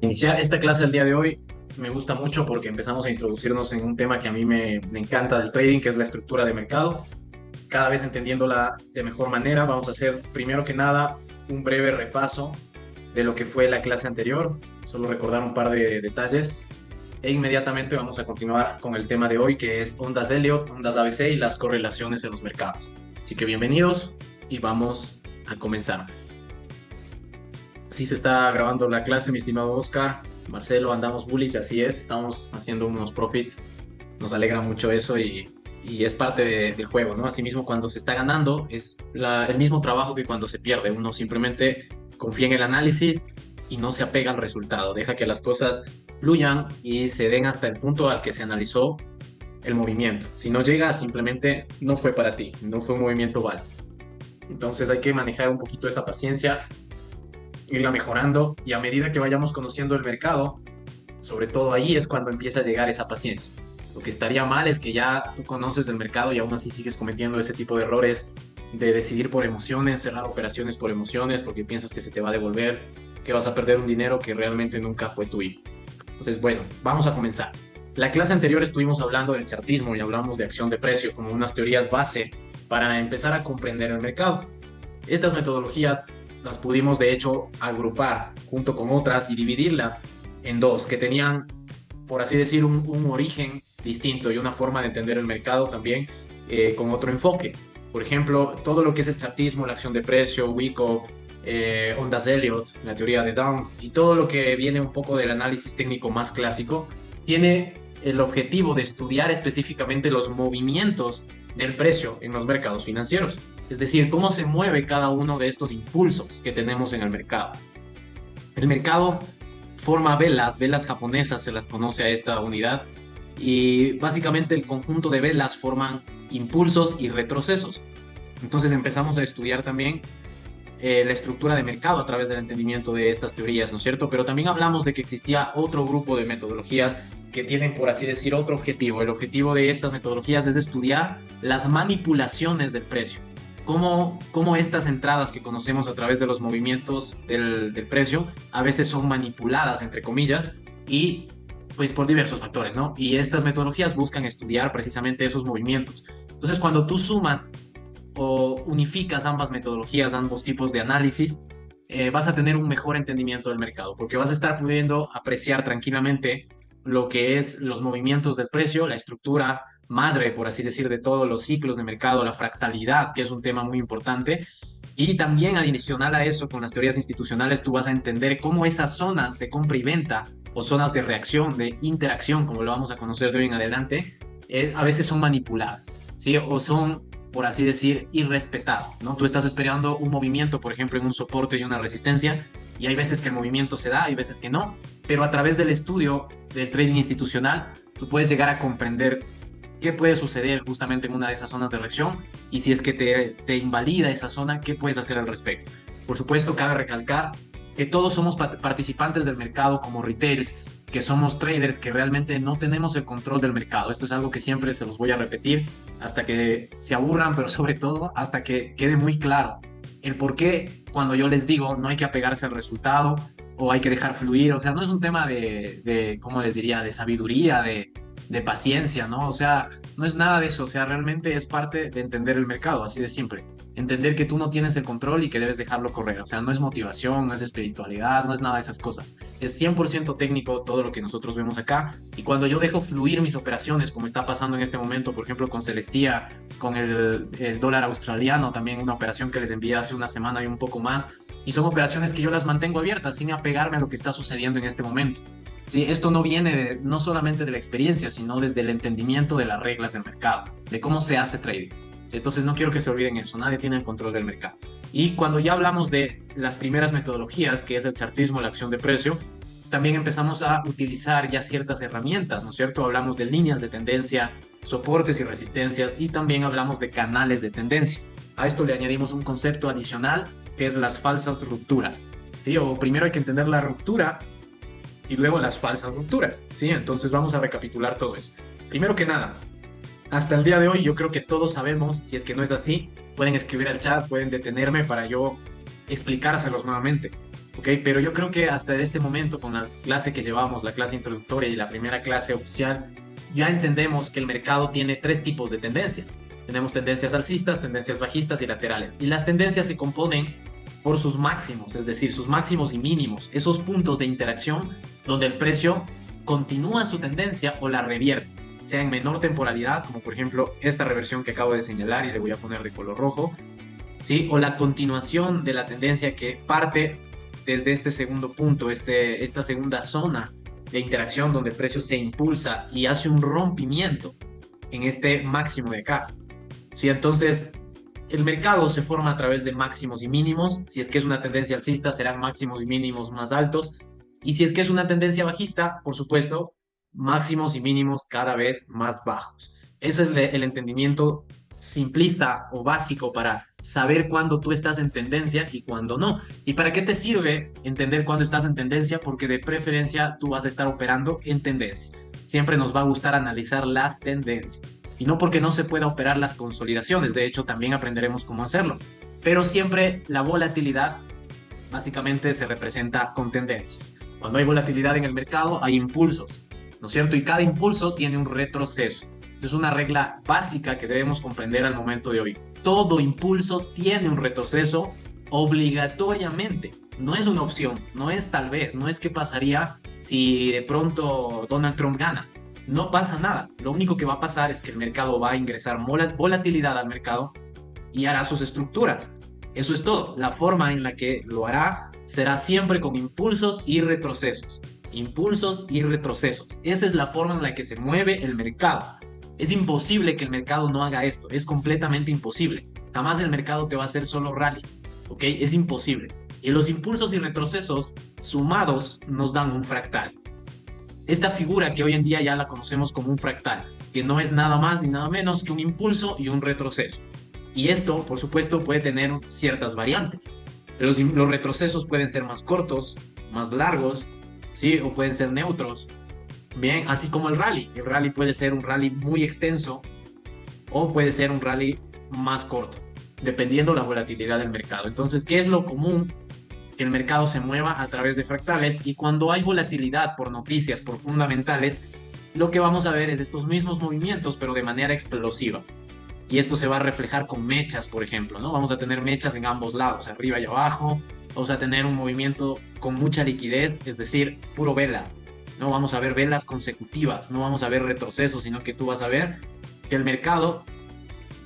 Iniciar esta clase el día de hoy me gusta mucho porque empezamos a introducirnos en un tema que a mí me encanta del trading, que es la estructura de mercado. Cada vez entendiéndola de mejor manera, vamos a hacer primero que nada un breve repaso de lo que fue la clase anterior, solo recordar un par de detalles e inmediatamente vamos a continuar con el tema de hoy, que es ondas Elliott, ondas ABC y las correlaciones en los mercados. Así que bienvenidos y vamos a comenzar. Sí se está grabando la clase, mi estimado Oscar. Marcelo, andamos bullish, así es, estamos haciendo unos profits. Nos alegra mucho eso y es parte del juego, ¿no? Asimismo, cuando se está ganando, es el mismo trabajo que cuando se pierde. Uno simplemente confía en el análisis y no se apega al resultado. Deja que las cosas fluyan y se den hasta el punto al que se analizó el movimiento. Si no llega, simplemente no fue para ti, no fue un movimiento válido. Entonces hay que manejar un poquito esa paciencia, irla mejorando y a medida que vayamos conociendo el mercado, sobre todo ahí es cuando empieza a llegar esa paciencia. Lo que estaría mal es que ya tú conoces del mercado y aún así sigues cometiendo ese tipo de errores de decidir por emociones, cerrar operaciones por emociones porque piensas que se te va a devolver, que vas a perder un dinero que realmente nunca fue tuyo. Entonces, bueno, vamos a comenzar. La clase anterior estuvimos hablando del chartismo y hablamos de acción de precio como unas teorías base para empezar a comprender el mercado. Estas metodologías las pudimos de hecho agrupar junto con otras y dividirlas en dos, que tenían, por así decir, un origen distinto y una forma de entender el mercado también con otro enfoque. Por ejemplo, todo lo que es el chartismo, la acción de precio, Wyckoff, ondas Elliott, la teoría de Down y todo lo que viene un poco del análisis técnico más clásico, tiene el objetivo de estudiar específicamente los movimientos del precio en los mercados financieros. Es decir, cómo se mueve cada uno de estos impulsos que tenemos en el mercado. El mercado forma velas japonesas, se las conoce a esta unidad, y básicamente el conjunto de velas forman impulsos y retrocesos. Entonces empezamos a estudiar también la estructura de mercado a través del entendimiento de estas teorías, ¿no es cierto? Pero también hablamos de que existía otro grupo de metodologías que tienen, por así decir, otro objetivo. El objetivo de estas metodologías es estudiar las manipulaciones del precio. Cómo estas entradas que conocemos a través de los movimientos del precio a veces son manipuladas, entre comillas, y pues por diversos factores, ¿no? Y estas metodologías buscan estudiar precisamente esos movimientos. Entonces, cuando tú sumas o unificas ambas metodologías, ambos tipos de análisis, vas a tener un mejor entendimiento del mercado, porque vas a estar pudiendo apreciar tranquilamente lo que es los movimientos del precio, la estructura madre, por así decir, de todos los ciclos de mercado, la fractalidad, que es un tema muy importante. Y también adicional a eso, con las teorías institucionales, tú vas a entender cómo esas zonas de compra y venta o zonas de reacción, de interacción, como lo vamos a conocer de hoy en adelante, a veces son manipuladas, ¿sí? O son, por así decir, irrespetadas, ¿no? Tú estás esperando un movimiento, por ejemplo, en un soporte y una resistencia, y hay veces que el movimiento se da, hay veces que no, pero a través del estudio del trading institucional, tú puedes llegar a comprender qué puede suceder justamente en una de esas zonas de reacción y si es que te invalida esa zona, qué puedes hacer al respecto. Por supuesto, cabe recalcar que todos somos participantes del mercado como retailers, que somos traders, que realmente no tenemos el control del mercado. Esto es algo que siempre se los voy a repetir hasta que se aburran, pero sobre todo hasta que quede muy claro el por qué cuando yo les digo no hay que apegarse al resultado o hay que dejar fluir. O sea, no es un tema ¿cómo les diría?, de sabiduría, de paciencia, ¿no? O sea, no es nada de eso, o sea, realmente es parte de entender el mercado, así de simple. Entender que tú no tienes el control y que debes dejarlo correr, o sea, no es motivación, no es espiritualidad, no es nada de esas cosas. Es 100% técnico todo lo que nosotros vemos acá y cuando yo dejo fluir mis operaciones, como está pasando en este momento, por ejemplo, con Celestia, con el dólar australiano, también una operación que les envié hace una semana y un poco más, y son operaciones que yo las mantengo abiertas sin apegarme a lo que está sucediendo en este momento. Sí, esto no viene no solamente de la experiencia, sino desde el entendimiento de las reglas del mercado, de cómo se hace trading. Entonces no quiero que se olviden eso, nadie tiene el control del mercado. Y cuando ya hablamos de las primeras metodologías, que es el chartismo, la acción de precio, también empezamos a utilizar ya ciertas herramientas, ¿no es cierto? Hablamos de líneas de tendencia, soportes y resistencias y también hablamos de canales de tendencia. A esto le añadimos un concepto adicional que es las falsas rupturas. ¿Sí? O primero hay que entender la ruptura y luego las falsas rupturas, ¿sí? Entonces vamos a recapitular todo eso. Primero que nada, hasta el día de hoy yo creo que todos sabemos, si es que no es así, pueden escribir al chat, pueden detenerme para yo explicárselos nuevamente. ¿ok? Pero yo creo que hasta este momento, con la clase que llevamos, la clase introductoria y la primera clase oficial, ya entendemos que el mercado tiene tres tipos de tendencia. Tenemos tendencias alcistas, tendencias bajistas y laterales. Y las tendencias se componen por sus máximos, es decir, sus máximos y mínimos, esos puntos de interacción donde el precio continúa su tendencia o la revierte, sea en menor temporalidad, como por ejemplo esta reversión que acabo de señalar y le voy a poner de color rojo, ¿sí? O la continuación de la tendencia que parte desde este segundo punto, esta segunda zona de interacción donde el precio se impulsa y hace un rompimiento en este máximo de acá. ¿Sí? Entonces, el mercado se forma a través de máximos y mínimos. Si es que es una tendencia alcista, serán máximos y mínimos más altos. Y si es que es una tendencia bajista, por supuesto, máximos y mínimos cada vez más bajos. Ese es el entendimiento simplista o básico para saber cuándo tú estás en tendencia y cuándo no. ¿Y para qué te sirve entender cuándo estás en tendencia? Porque de preferencia tú vas a estar operando en tendencia. Siempre nos va a gustar analizar las tendencias. Y no porque no se pueda operar las consolidaciones, de hecho también aprenderemos cómo hacerlo. Pero siempre la volatilidad básicamente se representa con tendencias. Cuando hay volatilidad en el mercado hay impulsos, ¿no es cierto? Y cada impulso tiene un retroceso. Es una regla básica que debemos comprender al momento de hoy. Todo impulso tiene un retroceso obligatoriamente. No es una opción, no es tal vez, no es qué pasaría si de pronto Donald Trump gana. No pasa nada. Lo único que va a pasar es que el mercado va a ingresar volatilidad al mercado y hará sus estructuras. Eso es todo. La forma en la que lo hará será siempre con impulsos y retrocesos. Impulsos y retrocesos. Esa es la forma en la que se mueve el mercado. Es imposible que el mercado no haga esto. Es completamente imposible. Jamás el mercado te va a hacer solo rallies. ¿Ok? Es imposible. Y los impulsos y retrocesos sumados nos dan un fractal. Esta figura que hoy en día ya la conocemos como un fractal, que no es nada más ni nada menos que un impulso y un retroceso. Y esto, por supuesto, puede tener ciertas variantes. Los retrocesos pueden ser más cortos, más largos, ¿sí? O pueden ser neutros. Bien, así como el rally. El rally puede ser un rally muy extenso o puede ser un rally más corto, dependiendo la volatilidad del mercado. Entonces, ¿qué es lo común? Que el mercado se mueva a través de fractales, y cuando hay volatilidad por noticias, por fundamentales, lo que vamos a ver es estos mismos movimientos, pero de manera explosiva. Y esto se va a reflejar con mechas, por ejemplo, ¿no? Vamos a tener mechas en ambos lados, arriba y abajo. Vamos a tener un movimiento con mucha liquidez, es decir, puro vela. No vamos a ver velas consecutivas, no vamos a ver retrocesos, sino que tú vas a ver que el mercado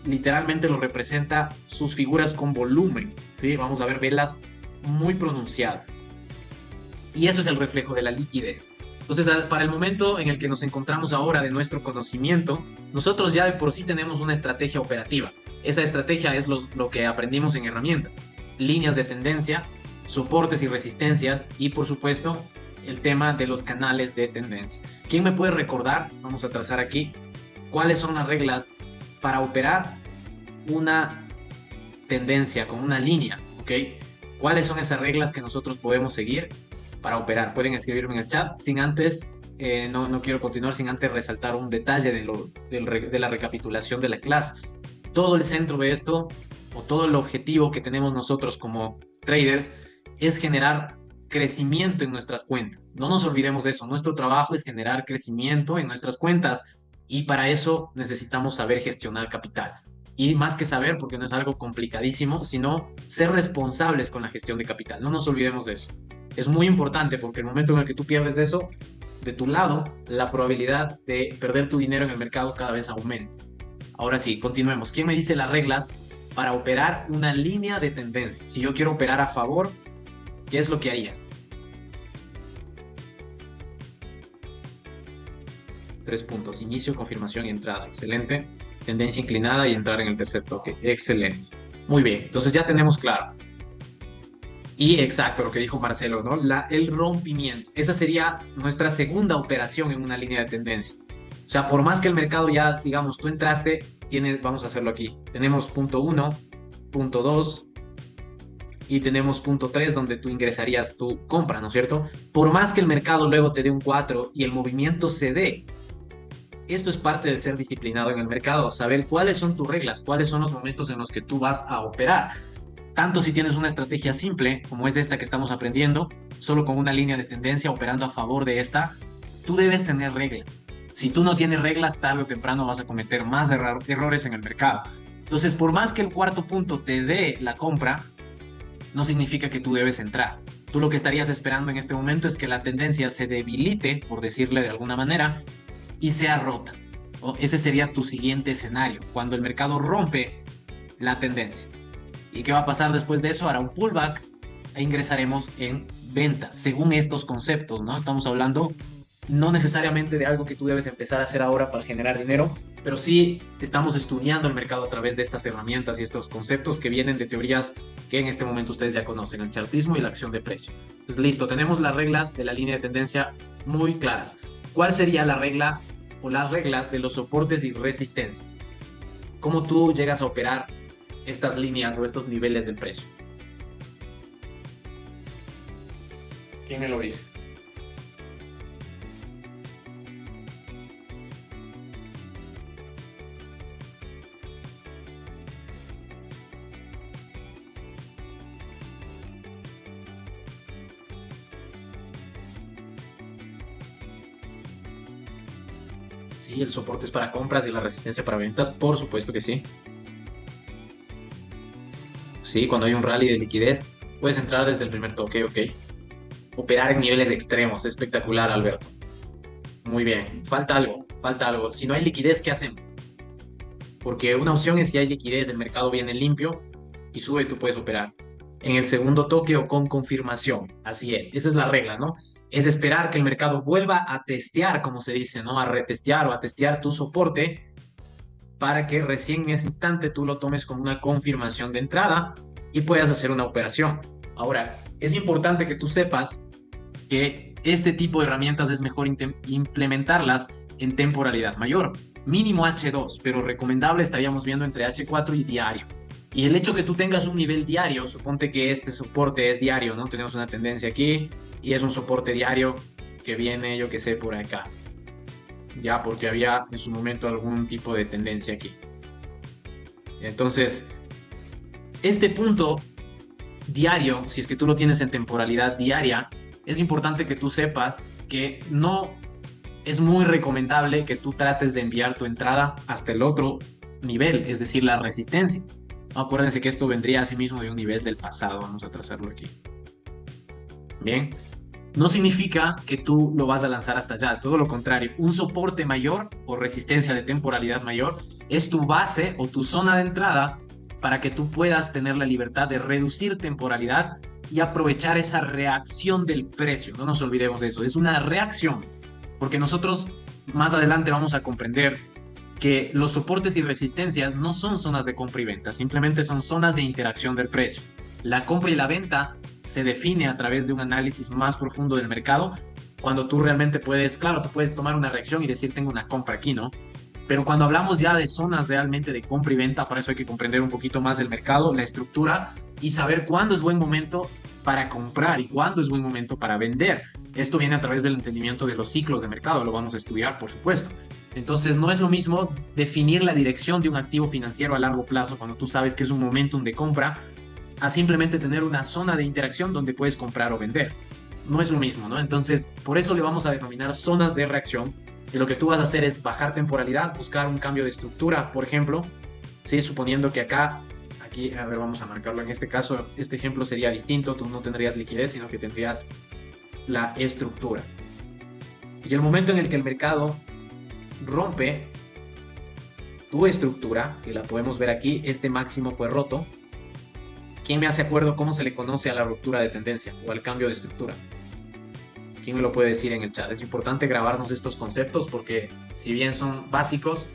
literalmente lo representa sus figuras con volumen, ¿sí? Vamos a ver velas muy pronunciadas. Y eso es el reflejo de la liquidez. Entonces, para el momento en el que nos encontramos ahora de nuestro conocimiento, nosotros ya de por sí tenemos una estrategia operativa. Esa estrategia es lo que aprendimos en herramientas. Líneas de tendencia, soportes y resistencias y, por supuesto, el tema de los canales de tendencia. ¿Quién me puede recordar? Vamos a trazar aquí cuáles son las reglas para operar una tendencia con una línea, ¿ok? ¿Cuáles son esas reglas que nosotros podemos seguir para operar? Pueden escribirme en el chat. Sin antes, no quiero continuar sin antes resaltar un detalle de la recapitulación de la clase. Todo el centro de esto, o todo el objetivo que tenemos nosotros como traders, es generar crecimiento en nuestras cuentas. No nos olvidemos de eso. Nuestro trabajo es generar crecimiento en nuestras cuentas, y para eso necesitamos saber gestionar capital. Y más que saber, porque no es algo complicadísimo, sino ser responsables con la gestión de capital. No nos olvidemos de eso. Es muy importante, porque el momento en el que tú pierdes eso, de tu lado, la probabilidad de perder tu dinero en el mercado cada vez aumenta. Ahora sí, continuemos. ¿Quién me dice las reglas para operar una línea de tendencia? Si yo quiero operar a favor, ¿qué es lo que haría? 3 puntos. Inicio, confirmación y entrada. Excelente. Tendencia inclinada y entrar en el tercer toque. Excelente. Muy bien. Entonces ya tenemos claro. Y exacto, lo que dijo Marcelo, ¿no? El rompimiento. Esa sería nuestra segunda operación en una línea de tendencia. O sea, por más que el mercado ya, digamos, tú entraste, vamos a hacerlo aquí. Tenemos punto 1, punto 2 y tenemos punto 3 donde tú ingresarías tu compra, ¿no es cierto? Por más que el mercado luego te dé un 4 y el movimiento se dé, esto es parte de ser disciplinado en el mercado, saber cuáles son tus reglas, cuáles son los momentos en los que tú vas a operar. tanto si tienes una estrategia simple, como es esta que estamos aprendiendo, solo con una línea de tendencia operando a favor de esta, tú debes tener reglas. Si tú no tienes reglas, tarde o temprano vas a cometer más errores en el mercado. Entonces, por más que el cuarto punto te dé la compra, no significa que tú debes entrar. Tú lo que estarías esperando en este momento es que la tendencia se debilite, por decirle de alguna manera, y sea rota. Ese sería tu siguiente escenario, cuando el mercado rompe la tendencia. ¿Y qué va a pasar después de eso? Hará un pullback e ingresaremos en venta, según estos conceptos, ¿no? Estamos hablando no necesariamente de algo que tú debes empezar a hacer ahora para generar dinero, pero sí estamos estudiando el mercado a través de estas herramientas y estos conceptos que vienen de teorías que en este momento ustedes ya conocen, el chartismo y la acción de precio. Entonces, listo, tenemos las reglas de la línea de tendencia muy claras. ¿Cuál sería la regla o las reglas de los soportes y resistencias? ¿Cómo tú llegas a operar estas líneas o estos niveles del precio? ¿Quién me lo dice? Sí, el soporte es para compras y la resistencia para ventas, por supuesto que sí. Sí, cuando hay un rally de liquidez, puedes entrar desde el primer toque, ok. Operar en niveles extremos, espectacular, Alberto. Muy bien, falta algo, falta algo. Si no hay liquidez, ¿qué hacemos? Porque una opción es si hay liquidez, el mercado viene limpio y sube, tú puedes operar. En el segundo toque o con confirmación, así es, esa es la regla, ¿no? Es esperar que el mercado vuelva a testear, como se dice, ¿no? A retestear o a testear tu soporte para que recién en ese instante tú lo tomes como una confirmación de entrada y puedas hacer una operación. Ahora, es importante que tú sepas que este tipo de herramientas es mejor implementarlas en temporalidad mayor, mínimo H2, pero recomendable estaríamos viendo entre H4 y diario. Y el hecho que tú tengas un nivel diario, suponte que este soporte es diario, ¿no? Tenemos una tendencia aquí y es un soporte diario que viene, yo qué sé, por acá. Ya, porque había en su momento algún tipo de tendencia aquí. Entonces, este punto diario, si es que tú lo tienes en temporalidad diaria, es importante que tú sepas que no es muy recomendable que tú trates de enviar tu entrada hasta el otro nivel, es decir, la resistencia. Acuérdense que esto vendría a sí mismo de un nivel del pasado. Vamos a trazarlo aquí. Bien. No significa que tú lo vas a lanzar hasta allá, todo lo contrario. Un soporte mayor o resistencia de temporalidad mayor es tu base o tu zona de entrada para que tú puedas tener la libertad de reducir temporalidad y aprovechar esa reacción del precio. No nos olvidemos de eso, es una reacción, porque nosotros más adelante vamos a comprender que los soportes y resistencias no son zonas de compra y venta, simplemente son zonas de interacción del precio. La compra y la venta se define a través de un análisis más profundo del mercado, cuando tú realmente puedes, claro, tú puedes tomar una reacción y decir tengo una compra aquí, ¿no? Pero cuando hablamos ya de zonas realmente de compra y venta, para eso hay que comprender un poquito más el mercado, la estructura y saber cuándo es buen momento para comprar y cuándo es buen momento para vender. Esto viene a través del entendimiento de los ciclos de mercado, lo vamos a estudiar, por supuesto. Entonces, no es lo mismo definir la dirección de un activo financiero a largo plazo cuando tú sabes que es un momentum de compra, a simplemente tener una zona de interacción donde puedes comprar o vender. No es lo mismo, ¿no? Entonces, por eso le vamos a denominar zonas de reacción. Y lo que tú vas a hacer es bajar temporalidad, buscar un cambio de estructura, por ejemplo, ¿sí? Suponiendo que acá, aquí, a ver, vamos a marcarlo. En este caso, este ejemplo sería distinto. Tú no tendrías liquidez, sino que tendrías la estructura. Y el momento en el que el mercado rompe tu estructura, que la podemos ver aquí, este máximo fue roto. ¿Quién me hace acuerdo cómo se le conoce a la ruptura de tendencia o al cambio de estructura? ¿Quién me lo puede decir en el chat? Es importante grabarnos estos conceptos porque si bien son básicos,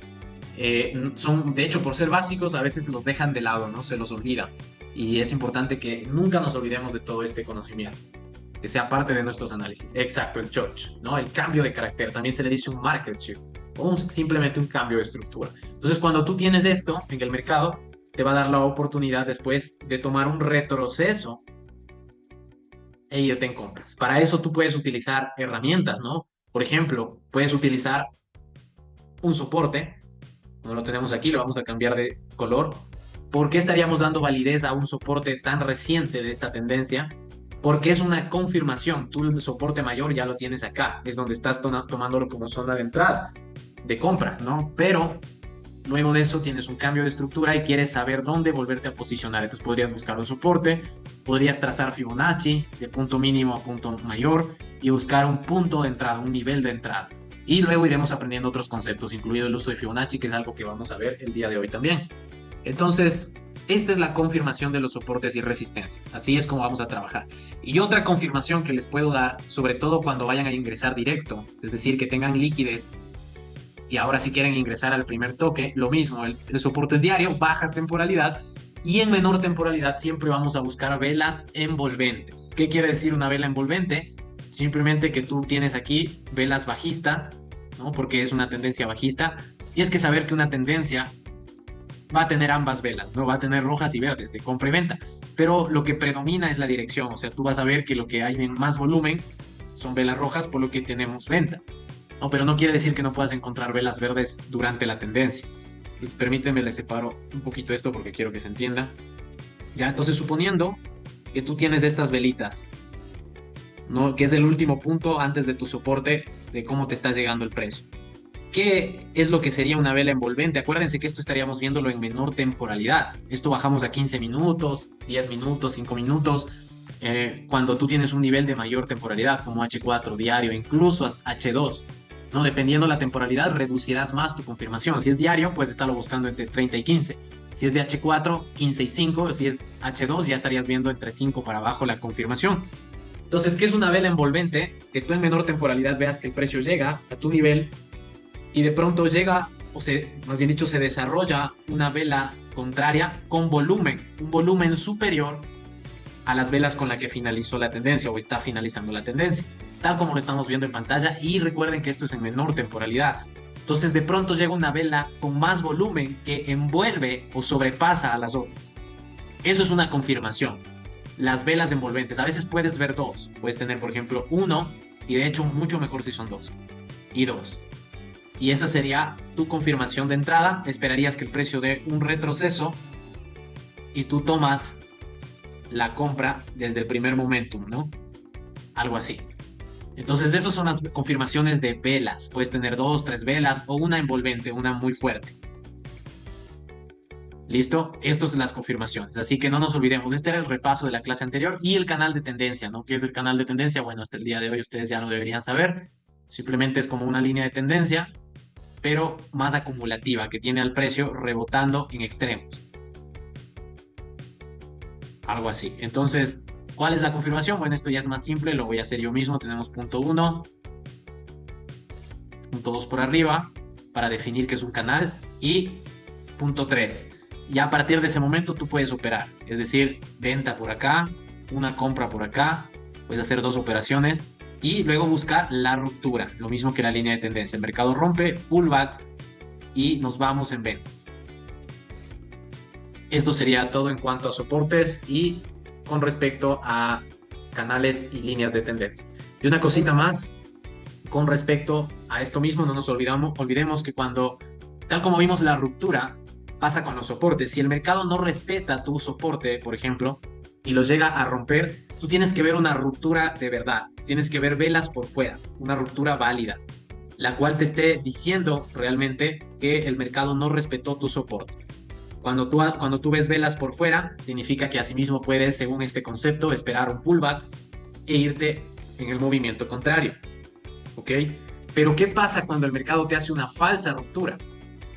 son, de hecho, por ser básicos, a veces los dejan de lado, ¿no? Se los olvida. Y es importante que nunca nos olvidemos de todo este conocimiento, que sea parte de nuestros análisis. Exacto, el choch, ¿no? El cambio de carácter. También se le dice un market shift o simplemente un cambio de estructura. Entonces, cuando tú tienes esto en el mercado, te va a dar la oportunidad después de tomar un retroceso e irte en compras. Para eso tú puedes utilizar herramientas, ¿no? Por ejemplo, puedes utilizar un soporte, como lo tenemos aquí, lo vamos a cambiar de color ¿Por qué estaríamos dando validez a un soporte tan reciente de esta tendencia? Porque es una confirmación. Tú el soporte mayor ya lo tienes acá, es donde estás tomándolo como zona de entrada, de compra, ¿no? Pero luego de eso tienes un cambio de estructura y quieres saber dónde volverte a posicionar. Entonces podrías buscar un soporte, podrías trazar Fibonacci de punto mínimo a punto mayor y buscar un punto de entrada, un nivel de entrada. Y luego iremos aprendiendo otros conceptos, incluido el uso de Fibonacci, que es algo que vamos a ver el día de hoy también. Entonces, esta es la confirmación de los soportes y resistencias. Así es como vamos a trabajar. Y otra confirmación que les puedo dar, sobre todo cuando vayan a ingresar directo, es decir, que tengan liquidez y ahora si quieren ingresar al primer toque, lo mismo, el soporte es diario, bajas temporalidad y en menor temporalidad siempre vamos a buscar velas envolventes. ¿Qué quiere decir una vela envolvente? Simplemente que tú tienes aquí velas bajistas, ¿no? Porque es una tendencia bajista. Tienes que saber que una tendencia va a tener ambas velas, ¿no? Va a tener rojas y verdes de compra y venta, pero lo que predomina es la dirección, o sea, tú vas a ver que lo que hay en más volumen son velas rojas, por lo que tenemos ventas. No, pero no quiere decir que no puedas encontrar velas verdes durante la tendencia. Entonces, permíteme, les separo un poquito esto porque quiero que se entienda. Ya, entonces suponiendo que tú tienes estas velitas, ¿no? Que es el último punto antes de tu soporte de cómo te está llegando el precio. ¿Qué es lo que sería una vela envolvente? Acuérdense que esto estaríamos viéndolo en menor temporalidad. Esto bajamos a 15 minutos, 10 minutos, 5 minutos. Cuando tú tienes un nivel de mayor temporalidad, como H4 diario, incluso H2, ¿no? Dependiendo la temporalidad, reducirás más tu confirmación. Si es diario, pues estarlo buscando entre 30 y 15. Si es de H4, 15 y 5. Si es H2, ya estarías viendo entre 5 para abajo la confirmación. Entonces, ¿qué es una vela envolvente? Que tú en menor temporalidad veas que el precio llega a tu nivel y de pronto llega, más bien dicho, se desarrolla una vela contraria con volumen, un volumen superior a las velas con la que finalizó la tendencia o está finalizando la tendencia, tal como lo estamos viendo en pantalla. Y recuerden que esto es en menor temporalidad. Entonces de pronto llega una vela con más volumen que envuelve o sobrepasa a las otras. Eso es una confirmación. Las velas envolventes, a veces puedes ver dos, puedes tener por ejemplo uno, y de hecho mucho mejor si son dos, y dos. Y esa sería tu confirmación de entrada. Esperarías que el precio dé un retroceso y tú tomas la compra desde el primer momentum, ¿no? Algo así. Entonces, de eso son las confirmaciones de velas. Puedes tener dos, tres velas o una envolvente, una muy fuerte. ¿Listo? Estas son las confirmaciones. Así que no nos olvidemos. Este era el repaso de la clase anterior y el canal de tendencia, ¿no? ¿Qué es el canal de tendencia? Bueno, hasta el día de hoy ustedes ya lo deberían saber. Simplemente es como una línea de tendencia, pero más acumulativa, que tiene al precio rebotando en extremos. Algo así. Entonces, ¿cuál es la confirmación? Bueno, esto ya es más simple, lo voy a hacer yo mismo. Tenemos punto 1, punto 2 por arriba, para definir que es un canal, y punto 3. Ya a partir de ese momento tú puedes operar, es decir, venta por acá, una compra por acá, puedes hacer dos operaciones y luego buscar la ruptura, lo mismo que la línea de tendencia. El mercado rompe, pullback y nos vamos en ventas. Esto sería todo en cuanto a soportes y con respecto a canales y líneas de tendencia. Y una cosita más con respecto a esto mismo, no nos olvidemos que cuando, tal como vimos la ruptura, pasa con los soportes. Si el mercado no respeta tu soporte, por ejemplo, y lo llega a romper, tú tienes que ver una ruptura de verdad. Tienes que ver velas por fuera, una ruptura válida, la cual te esté diciendo realmente que el mercado no respetó tu soporte. Cuando tú ves velas por fuera, significa que asimismo puedes, según este concepto, esperar un pullback e irte en el movimiento contrario. ¿Ok? Pero ¿qué pasa cuando el mercado te hace una falsa ruptura?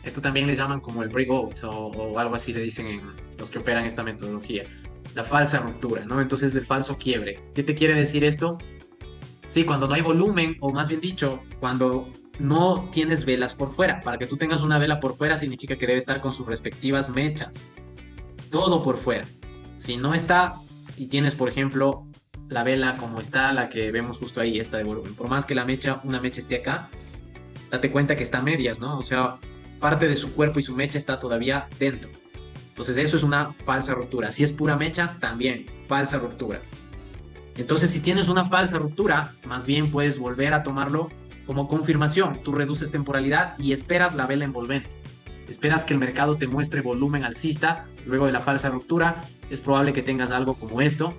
Esto también le llaman como el breakout o algo así le dicen en los que operan esta metodología. La falsa ruptura, ¿no? Entonces el falso quiebre. ¿Qué te quiere decir esto? Sí, cuando no hay volumen, o más bien dicho, cuando no tienes velas por fuera. Para que tú tengas una vela por fuera significa que debe estar con sus respectivas mechas. Todo por fuera. Si no está y tienes, por ejemplo, la vela como está, la que vemos justo ahí, esta de volumen. Por más que una mecha esté acá, date cuenta que está a medias, ¿no? O sea, parte de su cuerpo y su mecha está todavía dentro. Entonces eso es una falsa ruptura. Si es pura mecha, también falsa ruptura. Entonces si tienes una falsa ruptura, más bien puedes volver a tomarlo como confirmación. Tú reduces temporalidad y esperas la vela envolvente. Esperas que el mercado te muestre volumen alcista luego de la falsa ruptura. Es probable que tengas algo como esto.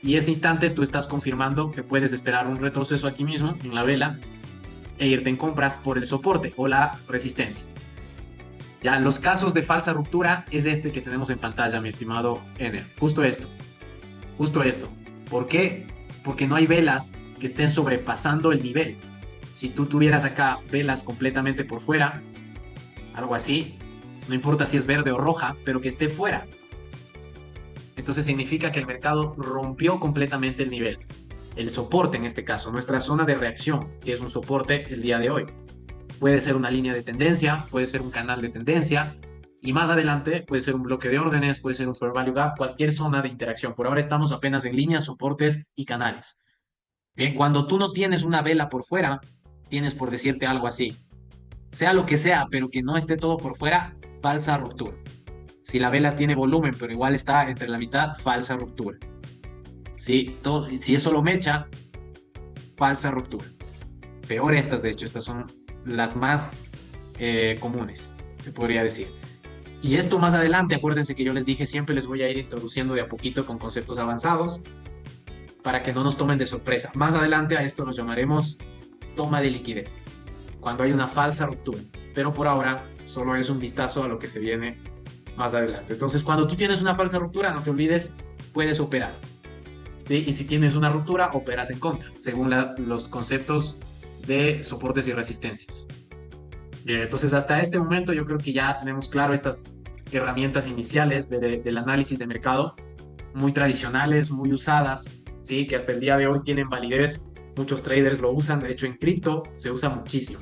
Y ese instante tú estás confirmando que puedes esperar un retroceso aquí mismo en la vela e irte en compras por el soporte o la resistencia. Ya, los casos de falsa ruptura es este que tenemos en pantalla, mi estimado Ener. Justo esto. Justo esto. ¿Por qué? Porque no hay velas que estén sobrepasando el nivel. Si tú tuvieras acá velas completamente por fuera, algo así, no importa si es verde o roja, pero que esté fuera. Entonces significa que el mercado rompió completamente el nivel. El soporte en este caso, nuestra zona de reacción, que es un soporte el día de hoy. Puede ser una línea de tendencia, puede ser un canal de tendencia, y más adelante puede ser un bloque de órdenes, puede ser un fair value gap, cualquier zona de interacción. Por ahora estamos apenas en líneas, soportes y canales. Bien, cuando tú no tienes una vela por fuera, tienes por decirte algo así. Sea lo que sea, pero que no esté todo por fuera, falsa ruptura. Si la vela tiene volumen, pero igual está entre la mitad, falsa ruptura. Si es solo mecha, falsa ruptura. Peor estas, de hecho, estas son las más comunes, se podría decir. Y esto más adelante, acuérdense que yo les dije, siempre les voy a ir introduciendo de a poquito con conceptos avanzados para que no nos tomen de sorpresa. Más adelante a esto lo llamaremos toma de liquidez, cuando hay una falsa ruptura. Pero por ahora solo es un vistazo a lo que se viene más adelante. Entonces, cuando tú tienes una falsa ruptura, no te olvides, puedes operar. ¿Sí? Y si tienes una ruptura, operas en contra, según los conceptos de soportes y resistencias. Bien, entonces hasta este momento yo creo que ya tenemos claro estas herramientas iniciales del análisis de mercado, muy tradicionales, muy usadas, ¿sí? Que hasta el día de hoy tienen validez, muchos traders lo usan, de hecho en cripto se usa muchísimo.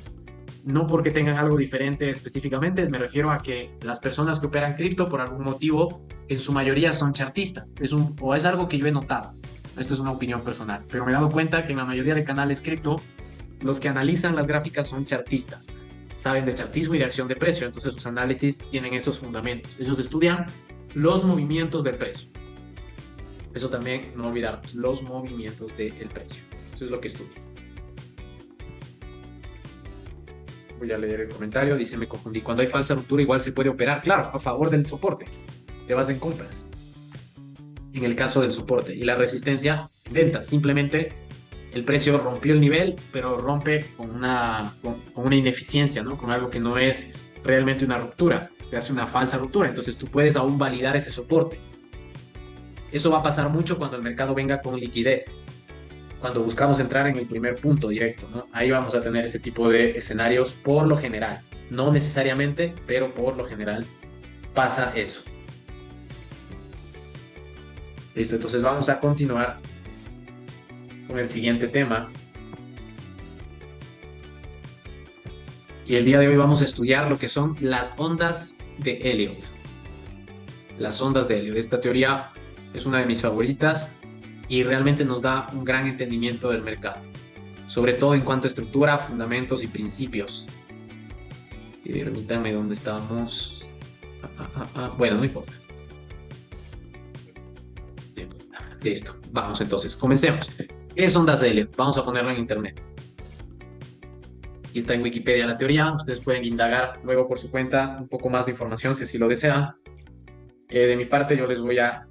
No porque tengan algo diferente específicamente, me refiero a que las personas que operan cripto por algún motivo, en su mayoría son chartistas, o es algo que yo he notado, esto es una opinión personal, pero me he dado cuenta que en la mayoría de canales cripto, los que analizan las gráficas son chartistas, saben de chartismo y de acción de precio, entonces sus análisis tienen esos fundamentos. Ellos estudian los movimientos del precio. Eso también no olvidarnos, los movimientos del precio. Eso es lo que estudian. Voy a leer el comentario, dice, me confundí. Cuando hay falsa ruptura igual se puede operar, claro, a favor del soporte. Te vas en compras. En el caso del soporte. Y la resistencia, ventas. Simplemente el precio rompió el nivel, pero rompe con una ineficiencia, ¿no? Con algo que no es realmente una ruptura, te hace una falsa ruptura, entonces tú puedes aún validar ese soporte. Eso va a pasar mucho cuando el mercado venga con liquidez, cuando buscamos entrar en el primer punto directo, ¿no? Ahí vamos a tener ese tipo de escenarios por lo general, no necesariamente, pero por lo general pasa eso. Listo, entonces vamos a continuar con el siguiente tema. Y el día de hoy vamos a estudiar lo que son las ondas de Elliott. Las ondas de Elliott. Esta teoría es una de mis favoritas y realmente nos da un gran entendimiento del mercado, sobre todo en cuanto a estructura, fundamentos y principios. Permítanme, ¿dónde estábamos? Bueno, no importa. Listo, vamos entonces, comencemos. ¿Qué es ondas de Elliott? Vamos a ponerlo en internet. Aquí está en Wikipedia la teoría, ustedes pueden indagar luego por su cuenta un poco más de información si así lo desean. De mi parte yo les voy a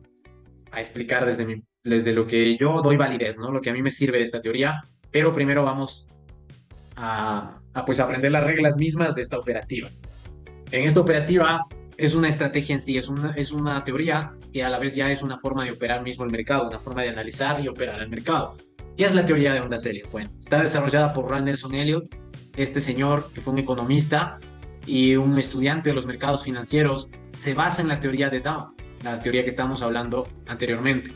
explicar desde lo que yo doy validez, ¿no? Lo que a mí me sirve de esta teoría, pero primero vamos a pues aprender las reglas mismas de esta operativa. En esta operativa es una estrategia en sí, es una teoría que a la vez ya es una forma de operar mismo el mercado, una forma de analizar y operar el mercado. ¿Qué es la teoría de ondas Elliott? Bueno, está desarrollada por Ralph Nelson Elliott, este señor que fue un economista y un estudiante de los mercados financieros, se basa en la teoría de Dow, la teoría que estábamos hablando anteriormente.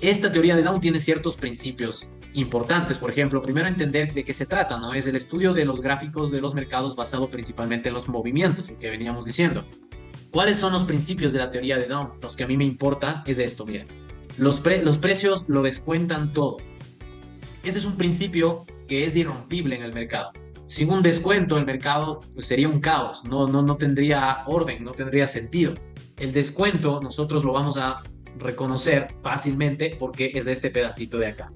Esta teoría de Dow tiene ciertos principios importantes. Por ejemplo, primero entender de qué se trata, ¿no? Es el estudio de los gráficos de los mercados basado principalmente en los movimientos, lo que veníamos diciendo. ¿Cuáles son los principios de la teoría de Dow? Los que a mí me importa es esto, miren. Los precios lo descuentan todo. Ese es un principio que es irrompible en el mercado. Sin un descuento, el mercado pues, sería un caos, no tendría orden, no tendría sentido. El descuento nosotros lo vamos a reconocer fácilmente porque es este pedacito de acá.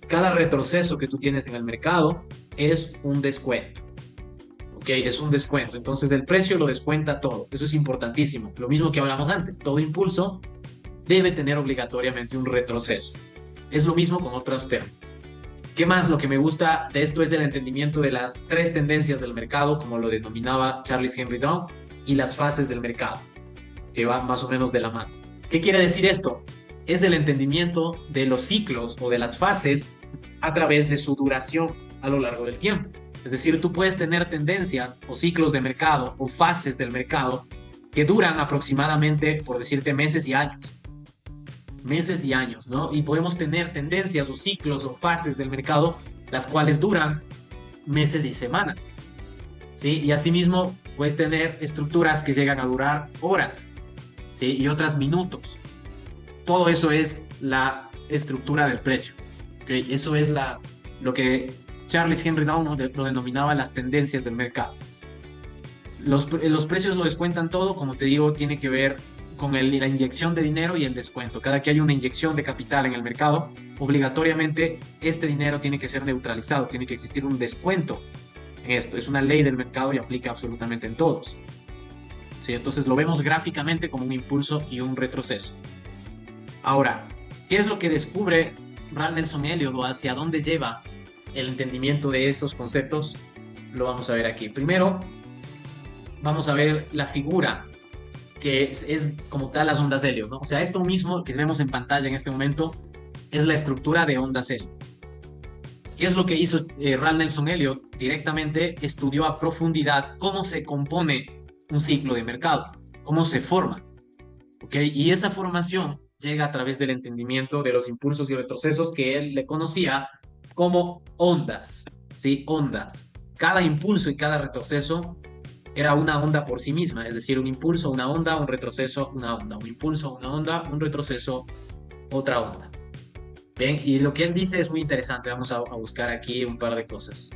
Cada retroceso que tú tienes en el mercado es un descuento. ¿Ok? ¿ok? Es un descuento. Entonces el precio lo descuenta todo. Eso es importantísimo. Lo mismo que hablamos antes. Todo impulso debe tener obligatoriamente un retroceso. Es lo mismo con otros términos. ¿Qué más? Lo que me gusta de esto es el entendimiento de las tres tendencias del mercado, como lo denominaba Charles Henry Down, y las fases del mercado, que van más o menos de la mano. ¿Qué quiere decir esto? Es el entendimiento de los ciclos o de las fases a través de su duración a lo largo del tiempo. Es decir, tú puedes tener tendencias o ciclos de mercado o fases del mercado que duran aproximadamente, por decirte, meses y años, ¿no? Y podemos tener tendencias o ciclos o fases del mercado, las cuales duran meses y semanas, ¿sí? Y asimismo puedes tener estructuras que llegan a durar horas, ¿sí? Y otras minutos. Todo eso es la estructura del precio, ¿okay? Eso es lo que Charles Henry Down lo denominaba las tendencias del mercado. Los precios lo descuentan todo, como te digo, tiene que ver con la inyección de dinero y el descuento. Cada que hay una inyección de capital en el mercado, obligatoriamente este dinero tiene que ser neutralizado, tiene que existir un descuento en esto. Es una ley del mercado y aplica absolutamente en todos. ¿Sí? Entonces lo vemos gráficamente como un impulso y un retroceso. Ahora, ¿qué es lo que descubre Ralph Nelson Elliott o hacia dónde lleva el entendimiento de esos conceptos? Lo vamos a ver aquí. Primero, vamos a ver la figura que es como tal las ondas Elliott, ¿no? O sea, esto mismo que vemos en pantalla en este momento es la estructura de ondas Elliott. ¿Qué es lo que hizo Ralph Nelson Elliott? Directamente estudió a profundidad cómo se compone un ciclo de mercado, cómo se forma, ¿ok? Y esa formación llega a través del entendimiento de los impulsos y retrocesos que él le conocía como ondas, ¿sí? Ondas. Cada impulso y cada retroceso era una onda por sí misma, es decir, un impulso, una onda, un retroceso, una onda, un impulso, una onda, un retroceso, otra onda. Bien, y lo que él dice es muy interesante. Vamos a buscar aquí un par de cosas.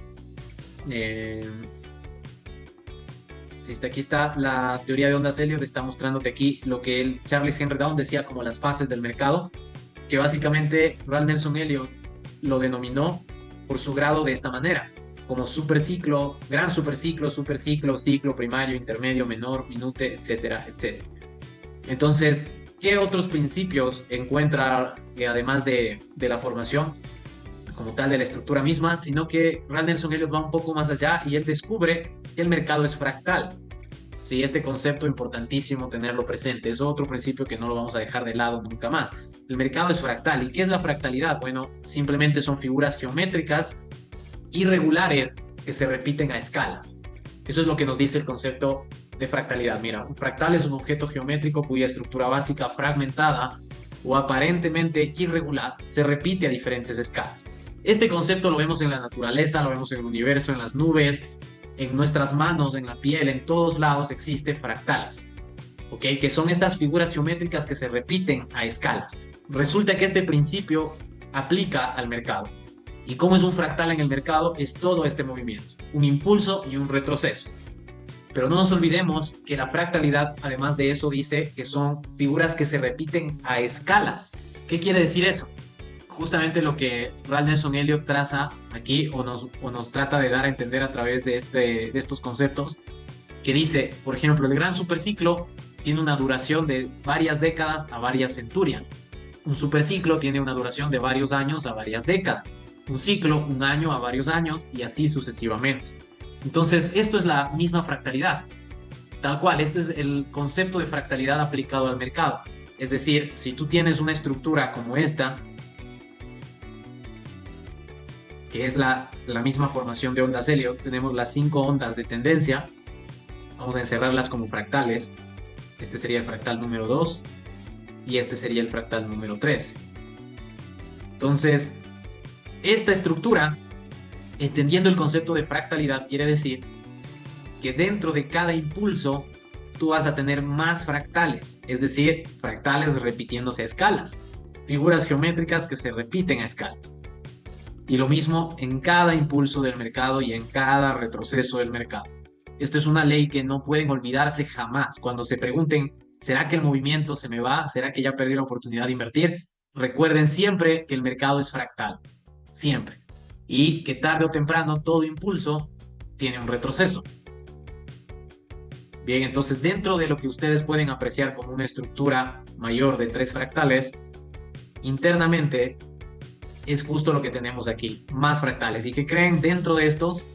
Aquí está la teoría de ondas Elliott, está mostrándote aquí lo que Charles Henry Down decía como las fases del mercado, que básicamente Ralph Nelson Elliott lo denominó por su grado de esta manera, como superciclo, gran superciclo, superciclo, ciclo primario, intermedio, menor, minute, etcétera, etcétera. Entonces, ¿qué otros principios encuentra además de la formación como tal de la estructura misma, sino que Ralph Nelson Elliott va un poco más allá y él descubre que el mercado es fractal? Sí, este concepto importantísimo tenerlo presente. Es otro principio que no lo vamos a dejar de lado nunca más. El mercado es fractal. ¿Y qué es la fractalidad? Bueno, simplemente son figuras geométricas irregulares que se repiten a escalas. Eso es lo que nos dice el concepto de fractalidad. Mira, un fractal es un objeto geométrico cuya estructura básica fragmentada o aparentemente irregular se repite a diferentes escalas. Este concepto lo vemos en la naturaleza, lo vemos en el universo, en las nubes, en nuestras manos, en la piel, en todos lados existen fractales, ¿ok? Que son estas figuras geométricas que se repiten a escalas. Resulta que este principio aplica al mercado. ¿Y cómo es un fractal en el mercado? Es todo este movimiento, un impulso y un retroceso. Pero no nos olvidemos que la fractalidad, además de eso, dice que son figuras que se repiten a escalas. ¿Qué quiere decir eso? Justamente lo que Ralph Nelson Elliott traza aquí o nos trata de dar a entender a través de estos conceptos, que dice, por ejemplo, el gran superciclo tiene una duración de varias décadas a varias centurias. Un superciclo tiene una duración de varios años a varias décadas. Un ciclo, un año a varios años y así sucesivamente. Entonces, esto es la misma fractalidad. Tal cual, este es el concepto de fractalidad aplicado al mercado. Es decir, si tú tienes una estructura como esta, que es la misma formación de ondas Elliott, tenemos las 5 ondas de tendencia. Vamos a encerrarlas como fractales. Este sería el fractal número 2 y este sería el fractal número 3. Entonces, esta estructura, entendiendo el concepto de fractalidad, quiere decir que dentro de cada impulso tú vas a tener más fractales, es decir, fractales repitiéndose a escalas, figuras geométricas que se repiten a escalas. Y lo mismo en cada impulso del mercado y en cada retroceso del mercado. Esto es una ley que no pueden olvidarse jamás. Cuando se pregunten, ¿será que el movimiento se me va? ¿Será que ya perdí la oportunidad de invertir? Recuerden siempre que el mercado es fractal. Siempre. Y que tarde o temprano todo impulso tiene un retroceso. Bien, entonces dentro de lo que ustedes pueden apreciar como una estructura mayor de 3 fractales, internamente es justo lo que tenemos aquí, más fractales. ¿Y que creen? Dentro de estos,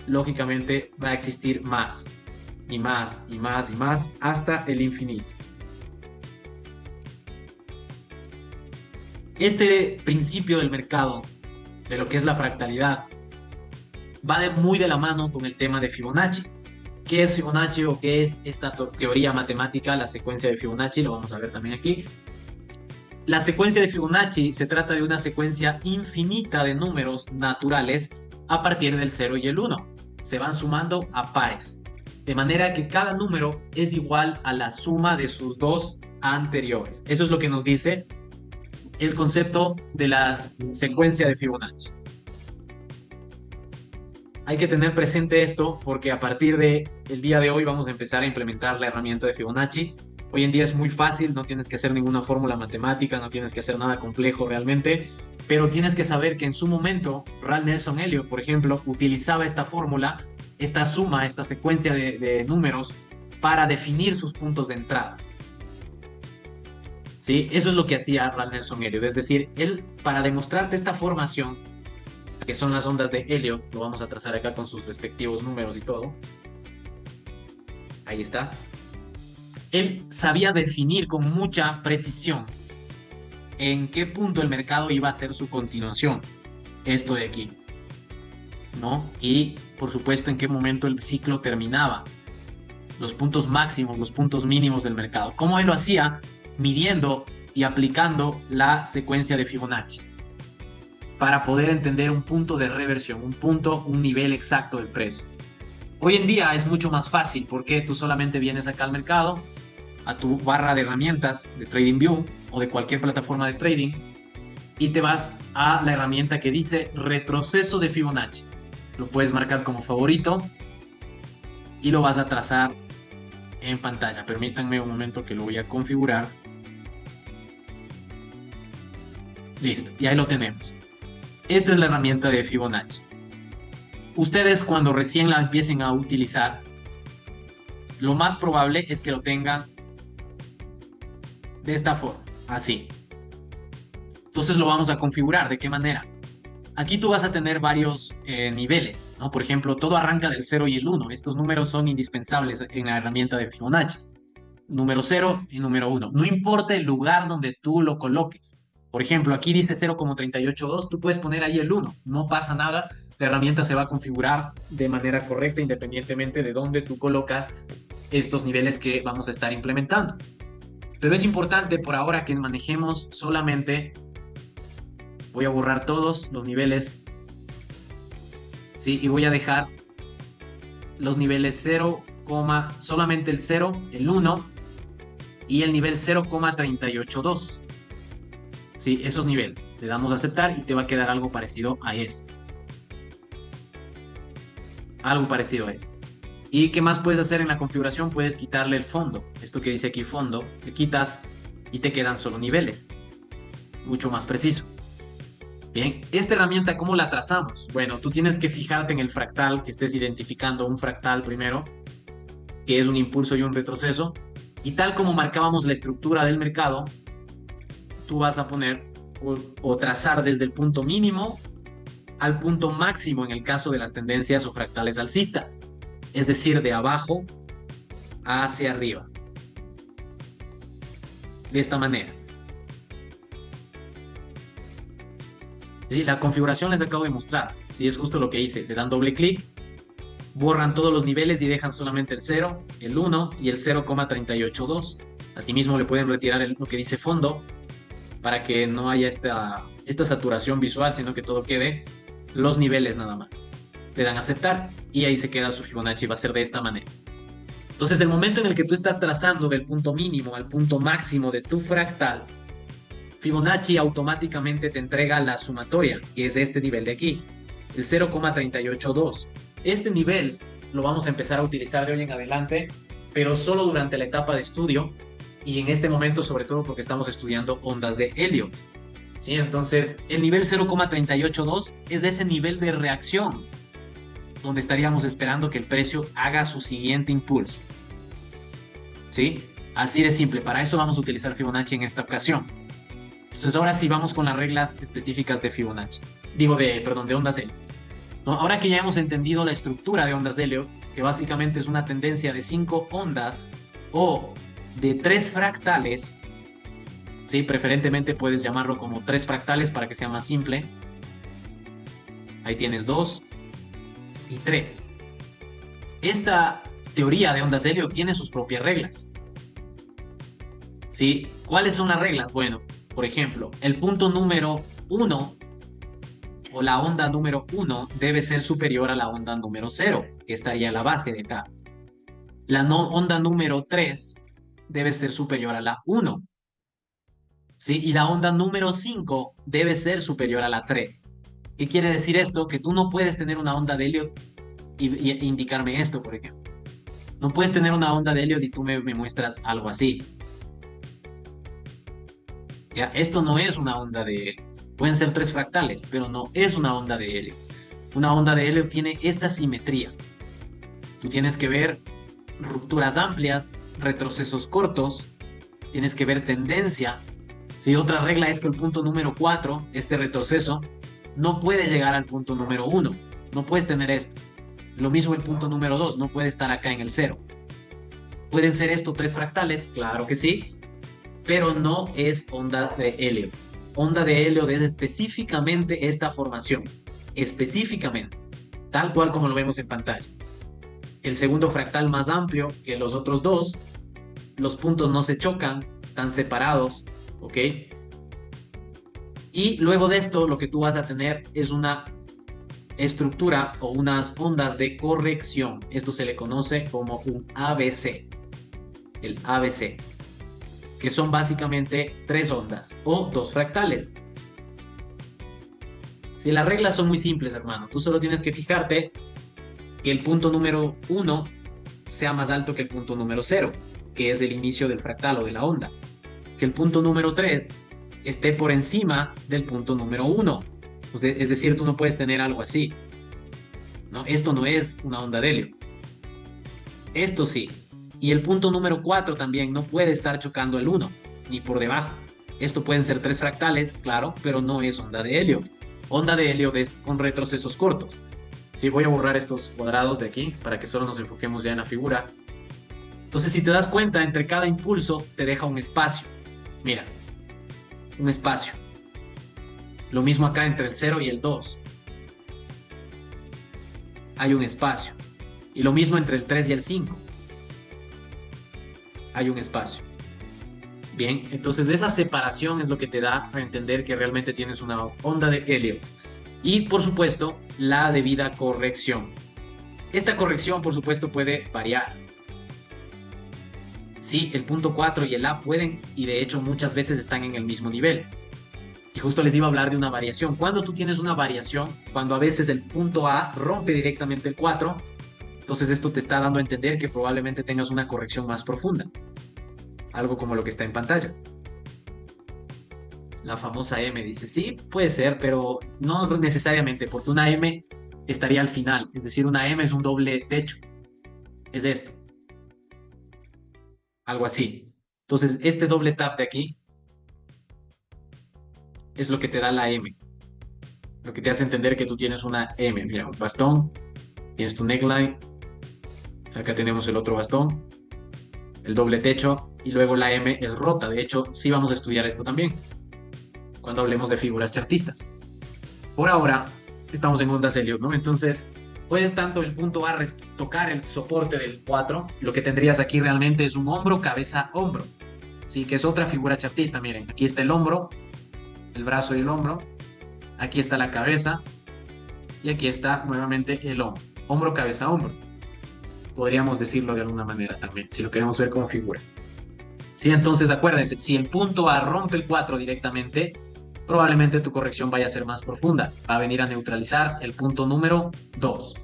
lógicamente va a existir más, y más, y más, y más, hasta el infinito. Este principio del mercado, de lo que es la fractalidad, va muy de la mano con el tema de Fibonacci. ¿Qué es Fibonacci o qué es esta teoría matemática, la secuencia de Fibonacci? Lo vamos a ver también aquí. La secuencia de Fibonacci se trata de una secuencia infinita de números naturales a partir del 0 y el 1. Se van sumando a pares, de manera que cada número es igual a la suma de sus dos anteriores. Eso es lo que nos dice el concepto de la secuencia de Fibonacci. Hay que tener presente esto porque a partir del día de hoy vamos a empezar a implementar la herramienta de Fibonacci. Hoy en día es muy fácil, no tienes que hacer ninguna fórmula matemática, no tienes que hacer nada complejo realmente, pero tienes que saber que en su momento Ralph Nelson Elliott, por ejemplo, utilizaba esta fórmula, esta suma, esta secuencia de números para definir sus puntos de entrada. ¿Sí? Eso es lo que hacía Ralph Nelson Elliott, es decir, él para demostrarte esta formación, que son las ondas de Elliott, lo vamos a trazar acá con sus respectivos números y todo. Ahí está. Él sabía definir con mucha precisión en qué punto el mercado iba a hacer su continuación. Esto de aquí, ¿no? Y, por supuesto, en qué momento el ciclo terminaba. Los puntos máximos, los puntos mínimos del mercado. ¿Cómo él lo hacía? Midiendo y aplicando la secuencia de Fibonacci para poder entender un punto de reversión, un nivel exacto del precio. Hoy en día es mucho más fácil porque tú solamente vienes acá al mercado, a tu barra de herramientas de TradingView o de cualquier plataforma de trading y te vas a la herramienta que dice retroceso de Fibonacci. Lo puedes marcar como favorito y lo vas a trazar en pantalla. Permítanme un momento que lo voy a configurar. Listo, y ahí lo tenemos. Esta es la herramienta de Fibonacci. Ustedes cuando recién la empiecen a utilizar, lo más probable es que lo tengan de esta forma, así. Entonces lo vamos a configurar. ¿De qué manera? Aquí tú vas a tener varios niveles, ¿no? Por ejemplo, todo arranca del 0 y el 1. Estos números son indispensables en la herramienta de Fibonacci. Número 0 y número 1. No importa el lugar donde tú lo coloques. Por ejemplo, aquí dice 0,382, tú puedes poner ahí el 1, no pasa nada, la herramienta se va a configurar de manera correcta independientemente de dónde tú colocas estos niveles que vamos a estar implementando. Pero es importante por ahora que manejemos solamente, voy a borrar todos los niveles, ¿sí? Y voy a dejar los niveles 0, solamente el 0, el 1 y el nivel 0,382. Sí, esos niveles. Le damos a aceptar y te va a quedar algo parecido a esto. Algo parecido a esto. ¿Y qué más puedes hacer en la configuración? Puedes quitarle el fondo. Esto que dice aquí fondo, le quitas y te quedan solo niveles. Mucho más preciso. Bien, esta herramienta, ¿cómo la trazamos? Bueno, tú tienes que fijarte en el fractal, que estés identificando un fractal primero, que es un impulso y un retroceso. Y tal como marcábamos la estructura del mercado, tú vas a poner o trazar desde el punto mínimo al punto máximo en el caso de las tendencias o fractales alcistas, es decir, de abajo hacia arriba, de esta manera. ¿Sí? La configuración les acabo de mostrar, ¿sí? Es justo lo que hice, le dan doble clic, borran todos los niveles y dejan solamente el 0, el 1 y el 0,382. Asimismo le pueden retirar lo que dice fondo, para que no haya esta saturación visual, sino que todo quede los niveles nada más. Le dan a aceptar y ahí se queda su Fibonacci, va a ser de esta manera. Entonces, el momento en el que tú estás trazando del punto mínimo al punto máximo de tu fractal, Fibonacci automáticamente te entrega la sumatoria, que es este nivel de aquí, el 0,382. Este nivel lo vamos a empezar a utilizar de hoy en adelante, pero solo durante la etapa de estudio, y en este momento sobre todo porque estamos estudiando ondas de Elliott. ¿Sí? Entonces el nivel 0,382 es ese nivel de reacción donde estaríamos esperando que el precio haga su siguiente impulso. ¿sí? Así de simple. Para eso vamos a utilizar Fibonacci en esta ocasión. Entonces ahora sí vamos con las reglas específicas de Fibonacci. Perdón, de ondas Elliott. ¿No? Ahora que ya hemos entendido la estructura de ondas de Elliott, que básicamente es una tendencia de 5 ondas o de 3 fractales, ¿sí? Preferentemente puedes llamarlo como 3 fractales para que sea más simple. Ahí tienes 2 y 3. Esta teoría de ondas de Elliott tiene sus propias reglas, ¿sí? ¿Cuáles son las reglas? Bueno, por ejemplo, el punto número 1 o la onda número 1 debe ser superior a la onda número 0, que estaría a la base de acá. La onda número 3 debe ser superior a la 1, ¿sí? Y la onda número 5 debe ser superior a la 3. ¿Qué quiere decir esto? Que tú no puedes tener una onda de Elliott y indicarme esto, por ejemplo. No puedes tener una onda de Elliott y tú me muestras algo así. ¿Ya? Esto no es una onda de Elliott. Pueden ser 3 fractales, pero no es una onda de Elliott. Una onda de Elliott tiene esta simetría. Tú tienes que ver rupturas amplias, retrocesos cortos, tienes que ver tendencia. ¿Sí? Otra regla es que el punto número 4, este retroceso, no puede llegar al punto número 1. No puedes tener esto. Lo mismo el punto número 2, no puede estar acá en el 0. ¿Pueden ser esto 3 fractales? Claro que sí, pero no es onda de Elliott. Onda de Elliott es específicamente esta formación, específicamente, tal cual como lo vemos en pantalla. El segundo fractal más amplio que los otros dos, los puntos no se chocan, están separados, ¿ok? Y luego de esto lo que tú vas a tener es una estructura o unas ondas de corrección. Esto se le conoce como un ABC, el ABC, que son básicamente 3 ondas o 2 fractales. Si las reglas son muy simples, hermano, tú solo tienes que fijarte que el punto número 1 sea más alto que el punto número 0, que es el inicio del fractal o de la onda. Que el punto número 3 esté por encima del punto número 1. Es decir, tú no puedes tener algo así, ¿no? Esto no es una onda de Elliott. Esto sí. Y el punto número 4 también no puede estar chocando el 1, ni por debajo. Esto pueden ser 3 fractales, claro, pero no es onda de Elliott. Onda de Elliott es con retrocesos cortos. Sí, voy a borrar estos cuadrados de aquí para que solo nos enfoquemos ya en la figura. Entonces, si te das cuenta, entre cada impulso te deja un espacio. Mira, un espacio. Lo mismo acá entre el 0 y el 2. Hay un espacio. Y lo mismo entre el 3 y el 5. Hay un espacio. Bien, entonces esa separación es lo que te da a entender que realmente tienes una onda de Elliott. Y, por supuesto, la debida corrección. Esta corrección, por supuesto, puede variar. Sí, el punto 4 y el A pueden, y de hecho muchas veces están en el mismo nivel. Y justo les iba a hablar de una variación. Cuando tú tienes una variación, cuando a veces el punto A rompe directamente el 4, entonces esto te está dando a entender que probablemente tengas una corrección más profunda. Algo como lo que está en pantalla. La famosa M dice, sí, puede ser, pero no necesariamente, porque una M estaría al final. Es decir, una M es un doble techo. Es esto. Algo así. Entonces, este doble tap de aquí es lo que te da la M. Lo que te hace entender que tú tienes una M. Mira, un bastón, tienes tu neckline, acá tenemos el otro bastón, el doble techo, y luego la M es rota. De hecho, sí vamos a estudiar esto también, cuando hablemos de figuras chartistas. Por ahora, estamos en ondas Elliott, ¿no? Entonces, puedes tanto el punto A tocar el soporte del 4, lo que tendrías aquí realmente es un hombro, cabeza, hombro. Sí, que es otra figura chartista. Miren, aquí está el hombro, el brazo y el hombro. Aquí está la cabeza. Y aquí está nuevamente el hombro. Hombro, cabeza, hombro. Podríamos decirlo de alguna manera también, si lo queremos ver como figura. Sí, entonces acuérdense, si el punto A rompe el 4 directamente, probablemente tu corrección vaya a ser más profunda. Va a venir a neutralizar el punto número 2.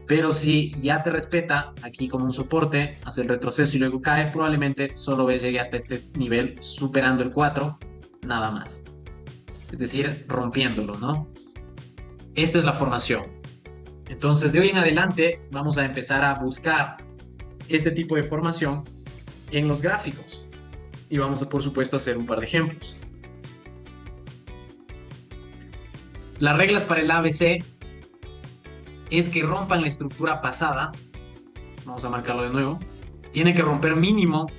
Pero si ya te respeta aquí como un soporte, hace el retroceso y luego cae, probablemente solo llegue hasta este nivel, superando el 4, nada más. Es decir, rompiéndolo, ¿no? Esta es la formación. Entonces, de hoy en adelante, vamos a empezar a buscar este tipo de formación en los gráficos. Y vamos a, por supuesto, a hacer un par de ejemplos. Las reglas para el ABC es que rompan la estructura pasada. Vamos a marcarlo de nuevo. Tiene que romper mínimo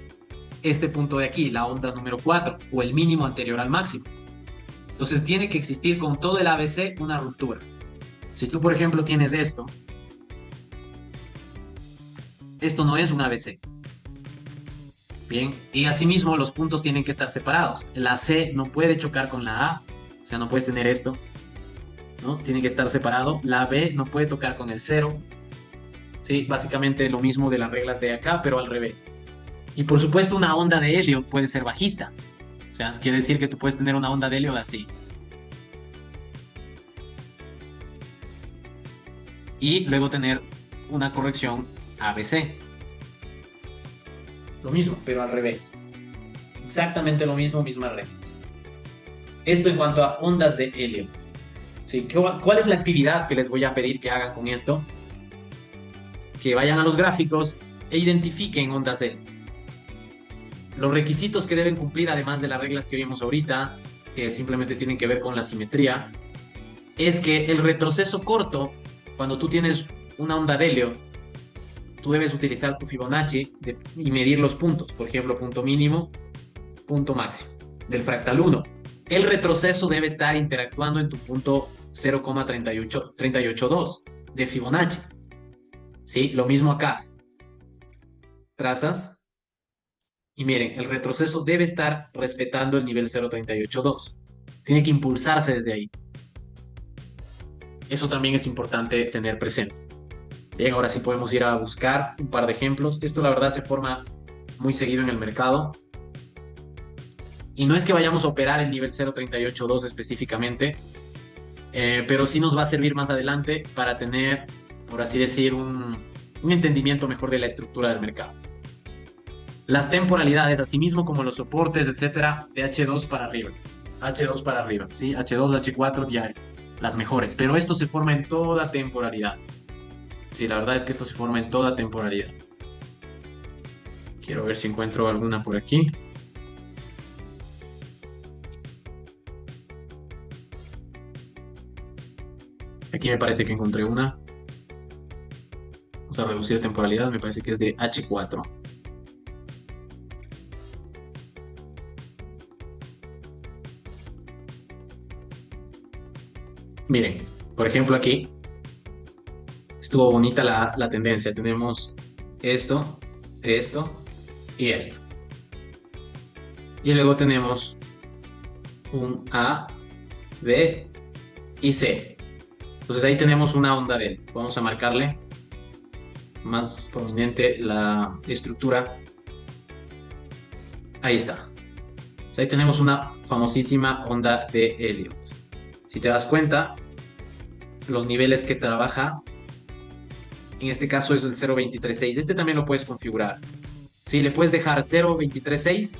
este punto de aquí, la onda número 4, o el mínimo anterior al máximo. Entonces tiene que existir con todo el ABC una ruptura. Si tú, por ejemplo, tienes esto no es un ABC. Bien, y asimismo los puntos tienen que estar separados. La C no puede chocar con la A, o sea, no puedes tener esto, ¿no? Tiene que estar separado. La B no puede tocar con el 0. Sí, básicamente lo mismo de las reglas de acá, pero al revés. Y por supuesto una onda de helio puede ser bajista. O sea, quiere decir que tú puedes tener una onda de helio de así. Y luego tener una corrección ABC. Lo mismo, pero al revés. Exactamente lo mismo, mismas reglas. Esto en cuanto a ondas de helio. Sí, ¿cuál es la actividad que les voy a pedir que hagan con esto? Que vayan a los gráficos e identifiquen ondas helio. Los requisitos que deben cumplir, además de las reglas que vimos ahorita, que simplemente tienen que ver con la simetría, es que el retroceso corto, cuando tú tienes una onda de helio, tú debes utilizar tu Fibonacci y medir los puntos. Por ejemplo, punto mínimo, punto máximo. Del fractal 1. El retroceso debe estar interactuando en tu punto 0,382 de Fibonacci. ¿Sí? Lo mismo acá. Trazas. Y miren, el retroceso debe estar respetando el nivel 0,382. Tiene que impulsarse desde ahí. Eso también es importante tener presente. Bien, ahora sí podemos ir a buscar un par de ejemplos. Esto la verdad se forma muy seguido en el mercado. Y no es que vayamos a operar el nivel 0,382 específicamente, pero sí nos va a servir más adelante para tener, por así decir, un entendimiento mejor de la estructura del mercado. Las temporalidades, asimismo como los soportes, etcétera, de H2 para arriba. H2 para arriba, ¿sí? H2, H4 diario, las mejores. Pero esto se forma en toda temporalidad. Sí, la verdad es que esto se forma en toda temporalidad. Quiero ver si encuentro alguna por aquí. Aquí me parece que encontré una. Vamos a reducir temporalidad, me parece que es de H4. Miren, por ejemplo aquí, estuvo bonita la tendencia. Tenemos esto, esto y esto. Y luego tenemos un A, B y C. Entonces ahí tenemos una onda de él. Vamos a marcarle más prominente la estructura. Ahí está. Entonces ahí tenemos una famosísima onda de Elliott. Si te das cuenta, los niveles que trabaja, en este caso es el 0.236. Este también lo puedes configurar. Sí, le puedes dejar 0.236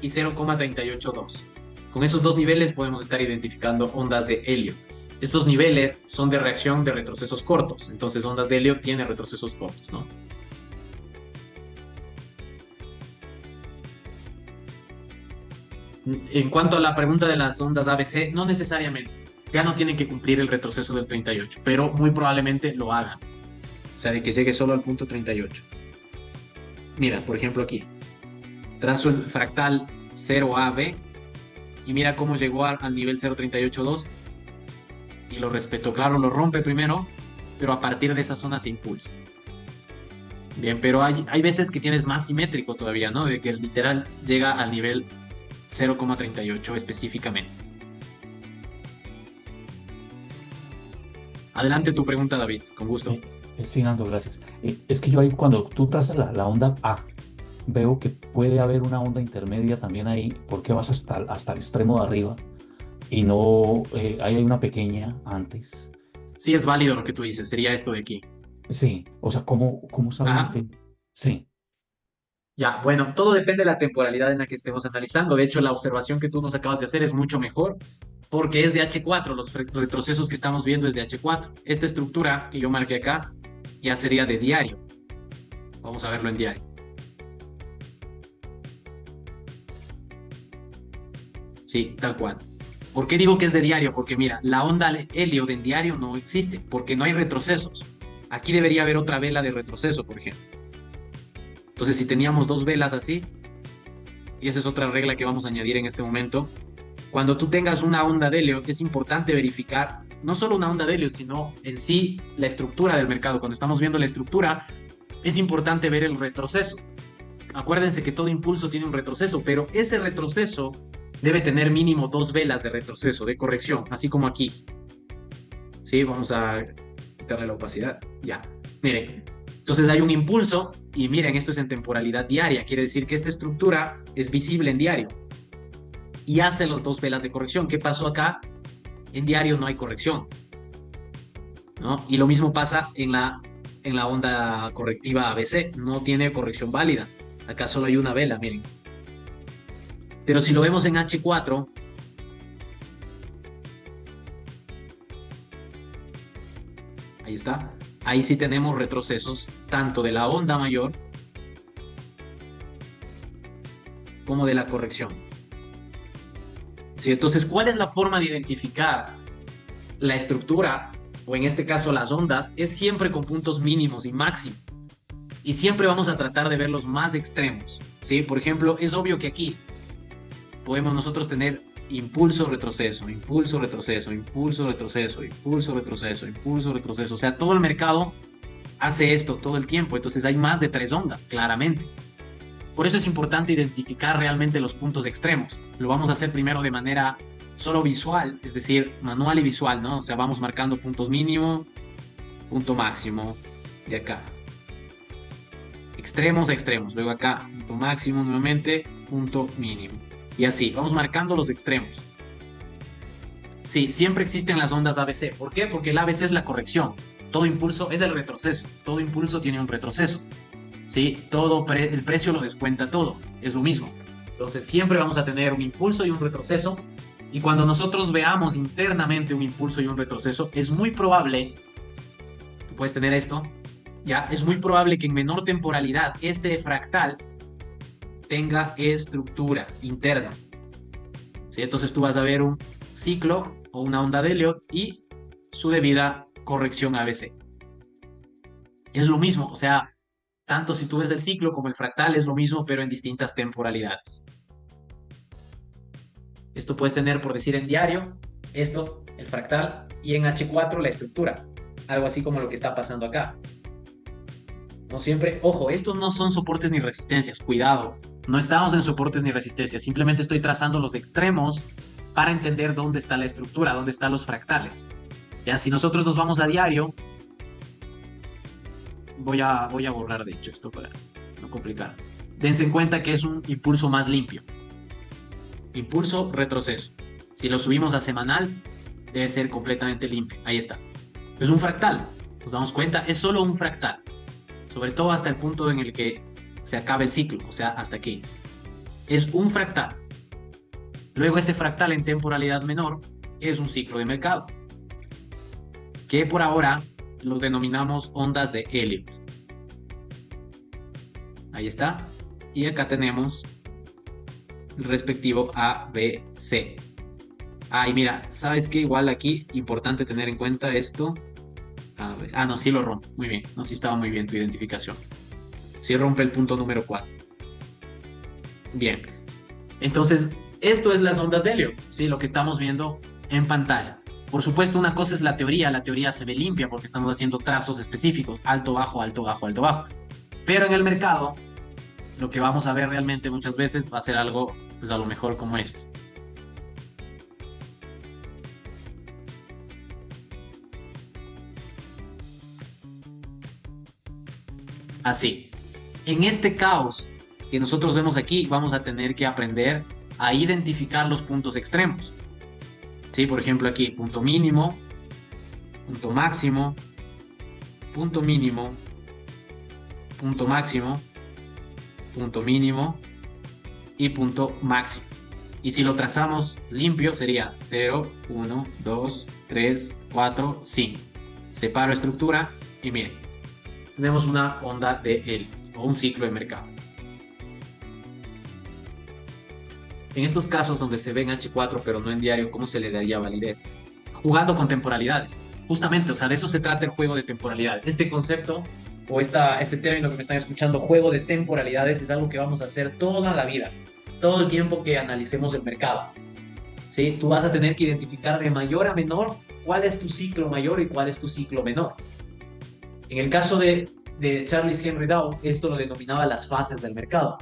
y 0,382. Con esos dos niveles podemos estar identificando ondas de Elliott. Estos niveles son de reacción de retrocesos cortos. Entonces, ondas de Elliott tienen retrocesos cortos, ¿no? En cuanto a la pregunta de las ondas ABC, no necesariamente. Ya no tienen que cumplir el retroceso del 38, pero muy probablemente lo hagan. O sea, de que llegue solo al punto 38. Mira, por ejemplo aquí. Trazo el fractal 0AB y mira cómo llegó al nivel 0.382 y lo respetó. Claro, lo rompe primero, pero a partir de esa zona se impulsa. Bien, pero hay veces que tienes más simétrico todavía, ¿no? De que literal llega al nivel 0,38 específicamente. Adelante tu pregunta, David, con gusto. Sí, Nando, gracias. Es que yo ahí cuando tú trazas la onda A, veo que puede haber una onda intermedia también ahí, porque vas hasta el extremo de arriba y no ahí hay una pequeña antes. Sí, es válido lo que tú dices, sería esto de aquí. Sí, o sea, ¿cómo saben Ajá. que? Sí, Ya, bueno, todo depende de la temporalidad en la que estemos analizando. De hecho, la observación que tú nos acabas de hacer es mucho mejor porque es de H4. Los retrocesos que estamos viendo es de H4. Esta estructura que yo marqué acá ya sería de diario. Vamos a verlo en diario. Sí, tal cual. ¿Por qué digo que es de diario? Porque mira, la onda helio en diario no existe, porque no hay retrocesos. Aquí debería haber otra vela de retroceso, por ejemplo. Entonces, si teníamos dos velas así, y esa es otra regla que vamos a añadir en este momento, cuando tú tengas una onda de helio, es importante verificar no solo una onda de helio, sino en sí la estructura del mercado. Cuando estamos viendo la estructura, es importante ver el retroceso. Acuérdense que todo impulso tiene un retroceso, pero ese retroceso debe tener mínimo dos velas de retroceso, de corrección, así como aquí. Sí, vamos a quitarle la opacidad. Ya, miren. Entonces hay un impulso y miren, esto es en temporalidad diaria. Quiere decir que esta estructura es visible en diario y hace las dos velas de corrección. ¿Qué pasó acá? En diario no hay corrección, ¿no? Y lo mismo pasa en la onda correctiva ABC. No tiene corrección válida. Acá solo hay una vela, miren. Pero si lo vemos en H4, ahí está. Ahí sí tenemos retrocesos, tanto de la onda mayor como de la corrección. ¿Sí? Entonces, ¿cuál es la forma de identificar la estructura, o en este caso las ondas? Es siempre con puntos mínimos y máximos. Y siempre vamos a tratar de ver los más extremos. ¿Sí? Por ejemplo, es obvio que aquí podemos nosotros tener impulso, retroceso, impulso, retroceso, impulso, retroceso, impulso, retroceso, impulso, retroceso. O sea, todo el mercado hace esto todo el tiempo. Entonces hay más de tres ondas, claramente. Por eso es importante identificar realmente los puntos extremos. Lo vamos a hacer primero de manera solo visual, es decir, manual y visual, ¿no? O sea, vamos marcando puntos mínimo, punto máximo, de acá. Extremos a extremos. Luego acá, punto máximo nuevamente, punto mínimo. Y así, vamos marcando los extremos. Sí, siempre existen las ondas ABC. ¿Por qué? Porque el ABC es la corrección. Todo impulso es el retroceso. Todo impulso tiene un retroceso. ¿Sí? El precio lo descuenta todo. Es lo mismo. Entonces siempre vamos a tener un impulso y un retroceso. Y cuando nosotros veamos internamente un impulso y un retroceso, es muy probable, tú puedes tener esto, ya, es muy probable que en menor temporalidad este fractal tenga estructura interna. ¿Sí? Entonces tú vas a ver un ciclo o una onda de Elliott y su debida corrección ABC. Es lo mismo, o sea, tanto si tú ves el ciclo como el fractal es lo mismo, pero en distintas temporalidades. Esto puedes tener, por decir, en diario, esto, el fractal, y en H4 la estructura. Algo así como lo que está pasando acá. No siempre, ojo, estos no son soportes ni resistencias, cuidado. No estamos en soportes ni resistencias, simplemente estoy trazando los extremos para entender dónde está la estructura, dónde están los fractales. Ya, si nosotros nos vamos a diario, voy a borrar de hecho esto para no complicar. Dense en cuenta que es un impulso más limpio. Impulso, retroceso. Si lo subimos a semanal, debe ser completamente limpio. Ahí está. Es un fractal. Nos damos cuenta, es solo un fractal. Sobre todo hasta el punto en el que se acaba el ciclo, o sea, hasta aquí. Es un fractal. Luego ese fractal en temporalidad menor es un ciclo de mercado, que por ahora los denominamos ondas de Elliott. Ahí está. Y acá tenemos el respectivo A, B, C. Y mira, ¿sabes qué? Igual aquí, importante tener en cuenta esto. No, sí lo rompe. Muy bien. No, sí estaba muy bien tu identificación. Sí rompe el punto número 4. Bien. Entonces, esto es las ondas de Elliott, ¿sí? Lo que estamos viendo en pantalla. Por supuesto, una cosa es la teoría se ve limpia porque estamos haciendo trazos específicos, alto, bajo, alto, bajo, alto, bajo. Pero en el mercado, lo que vamos a ver realmente muchas veces va a ser algo, pues a lo mejor como esto. Así. En este caos que nosotros vemos aquí, vamos a tener que aprender a identificar los puntos extremos. ¿Sí? Por ejemplo, aquí, punto mínimo, punto máximo, punto mínimo, punto máximo, punto mínimo y punto máximo. Y si lo trazamos limpio, sería 0, 1, 2, 3, 4, 5. Separo estructura y miren, tenemos una onda de Elliott o un ciclo de mercado. En estos casos donde se ve en H4 pero no en diario, ¿cómo se le daría validez? Jugando con temporalidades. Justamente, o sea, de eso se trata el juego de temporalidades. Este concepto o este término que me están escuchando, juego de temporalidades, es algo que vamos a hacer toda la vida, todo el tiempo que analicemos el mercado. ¿Sí? Tú vas a tener que identificar de mayor a menor cuál es tu ciclo mayor y cuál es tu ciclo menor. En el caso de Charles Henry Dow, esto lo denominaba las fases del mercado.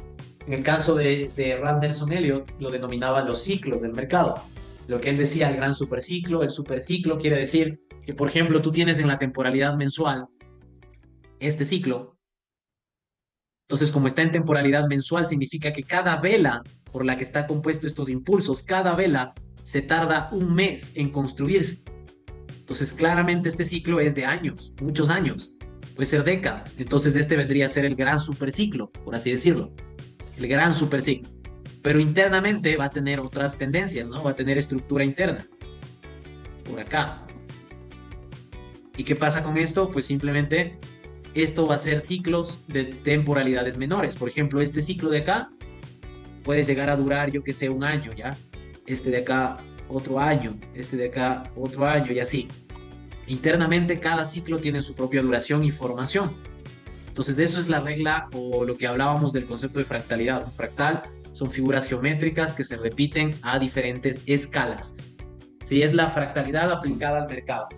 En el caso de Rand Nelson Elliott, lo denominaba los ciclos del mercado. Lo que él decía, el gran superciclo. El superciclo quiere decir que, por ejemplo, tú tienes en la temporalidad mensual este ciclo. Entonces, como está en temporalidad mensual, significa que cada vela por la que está compuesto estos impulsos, cada vela se tarda un mes en construirse. Entonces, claramente este ciclo es de años, muchos años, puede ser décadas. Entonces, este vendría a ser el gran superciclo, por así decirlo, el gran superciclo. Pero internamente va a tener otras tendencias, ¿no? Va a tener estructura interna, por acá. ¿Y qué pasa con esto? Pues simplemente esto va a ser ciclos de temporalidades menores. Por ejemplo, este ciclo de acá puede llegar a durar, yo que sé, un año, ¿ya? Este de acá, otro año, este de acá, otro año, y así. Internamente, cada ciclo tiene su propia duración y formación. Entonces, eso es la regla o lo que hablábamos del concepto de fractalidad. Un fractal son figuras geométricas que se repiten a diferentes escalas. Sí, es la fractalidad aplicada al mercado.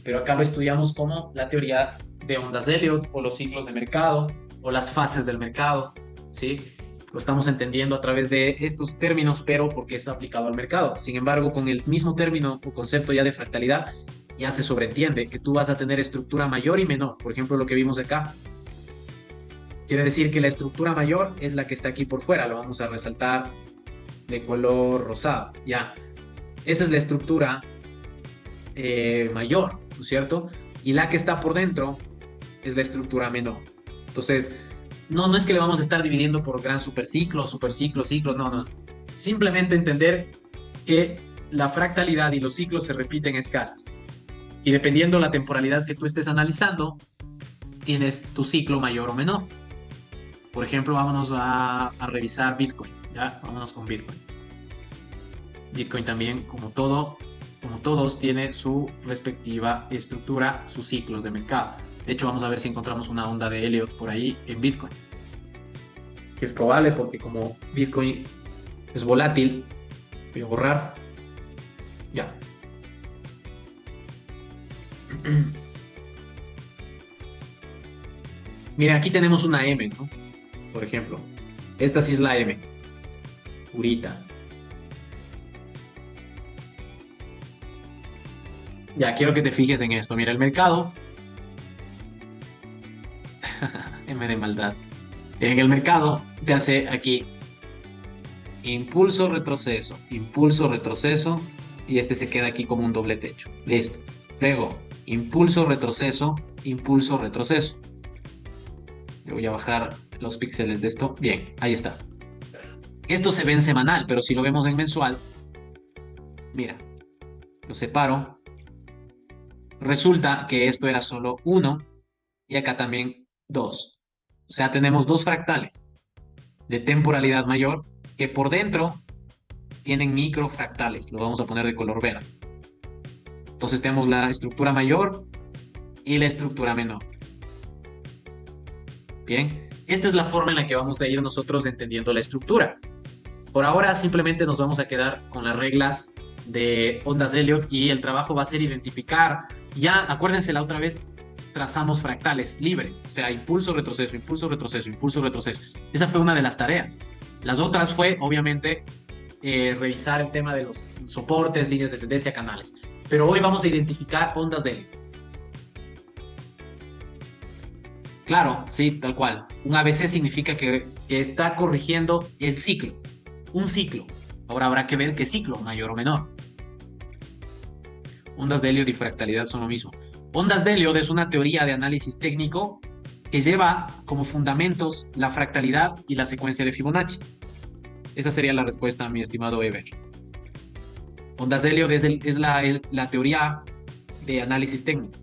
Pero acá lo estudiamos como la teoría de ondas de Elliott o los ciclos de mercado o las fases del mercado, ¿sí? Lo estamos entendiendo a través de estos términos, pero porque es aplicado al mercado. Sin embargo, con el mismo término o concepto ya de fractalidad, ya se sobreentiende que tú vas a tener estructura mayor y menor. Por ejemplo, lo que vimos acá. Quiere decir que la estructura mayor es la que está aquí por fuera. Lo vamos a resaltar de color rosado. Ya. Esa es la estructura mayor, ¿no es cierto? Y la que está por dentro es la estructura menor. Entonces, no es que le vamos a estar dividiendo por gran superciclo, ciclo, no. Simplemente entender que la fractalidad y los ciclos se repiten en escalas. Y dependiendo la temporalidad que tú estés analizando, tienes tu ciclo mayor o menor. Por ejemplo, vámonos a revisar Bitcoin, ¿ya? Vámonos con Bitcoin. Bitcoin también, como todos, tiene su respectiva estructura, sus ciclos de mercado. De hecho, vamos a ver si encontramos una onda de Elliott por ahí en Bitcoin. Que es probable porque como Bitcoin es volátil, voy a borrar. Ya. Miren, aquí tenemos una M, ¿no? Por ejemplo, esta sí es la M, purita. Ya, quiero que te fijes en esto. Mira, el mercado, M de maldad. En el mercado te hace aquí impulso, retroceso, y este se queda aquí como un doble techo. Listo. Luego, impulso, retroceso. Yo voy a bajar los píxeles de esto. Bien, ahí está. Esto se ve en semanal, pero si lo vemos en mensual, mira, lo separo. Resulta que esto era solo 1 y acá también 2. O sea, tenemos dos fractales de temporalidad mayor que por dentro tienen microfractales. Lo vamos a poner de color verde. Entonces tenemos la estructura mayor y la estructura menor. Bien, esta es la forma en la que vamos a ir nosotros entendiendo la estructura. Por ahora simplemente nos vamos a quedar con las reglas de ondas de Elliott y el trabajo va a ser identificar. Ya, acuérdense, la otra vez trazamos fractales libres, o sea, impulso, retroceso, impulso, retroceso, impulso, retroceso. Esa fue una de las tareas. Las otras fue, obviamente, revisar el tema de los soportes, líneas de tendencia, canales. Pero hoy vamos a identificar ondas de Elliott. Claro, sí, tal cual. Un ABC significa que está corrigiendo el ciclo, un ciclo. Ahora habrá que ver qué ciclo, mayor o menor. Ondas de Elliott y fractalidad son lo mismo. Ondas de Elliott es una teoría de análisis técnico que lleva como fundamentos la fractalidad y la secuencia de Fibonacci. Esa sería la respuesta, mi estimado Ever. Ondas de Elliott es la teoría de análisis técnico.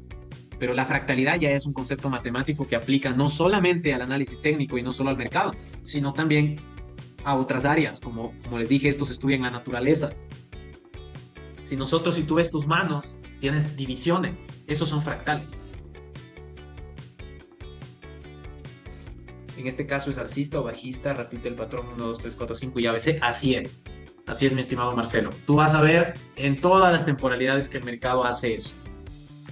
Pero la fractalidad ya es un concepto matemático que aplica no solamente al análisis técnico y no solo al mercado, sino también a otras áreas, como les dije, estos estudian la naturaleza. Si tú ves tus manos, tienes divisiones, esos son fractales. En este caso es alcista o bajista, repite el patrón 1, 2, 3, 4, 5 y ABC. Así es, mi estimado Marcelo. Tú vas a ver en todas las temporalidades que el mercado hace eso.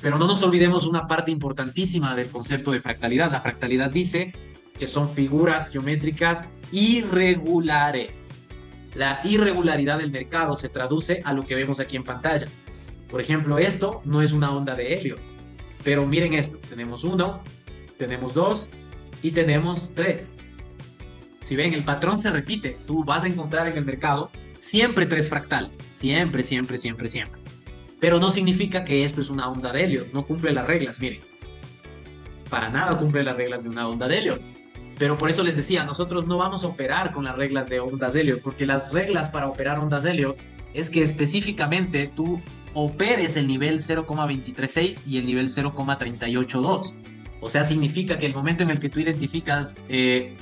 Pero no nos olvidemos una parte importantísima del concepto de fractalidad. La fractalidad dice que son figuras geométricas irregulares. La irregularidad del mercado se traduce a lo que vemos aquí en pantalla. Por ejemplo, esto no es una onda de Elliott, pero miren esto, tenemos 1, tenemos 2 y tenemos 3. Si ven, el patrón se repite, tú vas a encontrar en el mercado siempre 3 fractales, siempre, siempre, siempre, siempre. Pero no significa que esto es una onda de Elliott, no cumple las reglas, miren. Para nada cumple las reglas de una onda de Elliott. Pero por eso les decía, nosotros no vamos a operar con las reglas de ondas de Elliott, porque las reglas para operar ondas de Elliott es que específicamente tú operes el nivel 0,236 y el nivel 0,382. O sea, significa que el momento en el que tú identificas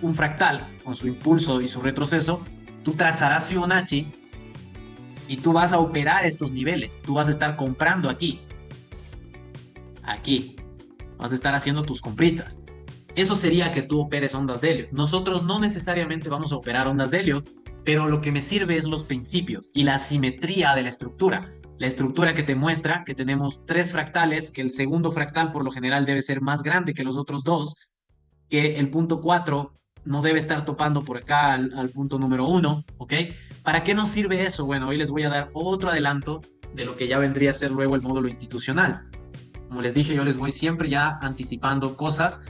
un fractal con su impulso y su retroceso, tú trazarás Fibonacci y tú vas a operar estos niveles. Tú vas a estar comprando aquí. Aquí. Vas a estar haciendo tus compritas. Eso sería que tú operes ondas de Elliott. Nosotros no necesariamente vamos a operar ondas de Elliott, pero lo que me sirve es los principios y la simetría de la estructura. La estructura que te muestra que tenemos 3 fractales, que el segundo fractal por lo general debe ser más grande que los otros 2, que el punto 4 no debe estar topando por acá al punto número 1, ¿ok? ¿Para qué nos sirve eso? Bueno, hoy les voy a dar otro adelanto de lo que ya vendría a ser luego el módulo institucional. Como les dije, yo les voy siempre ya anticipando cosas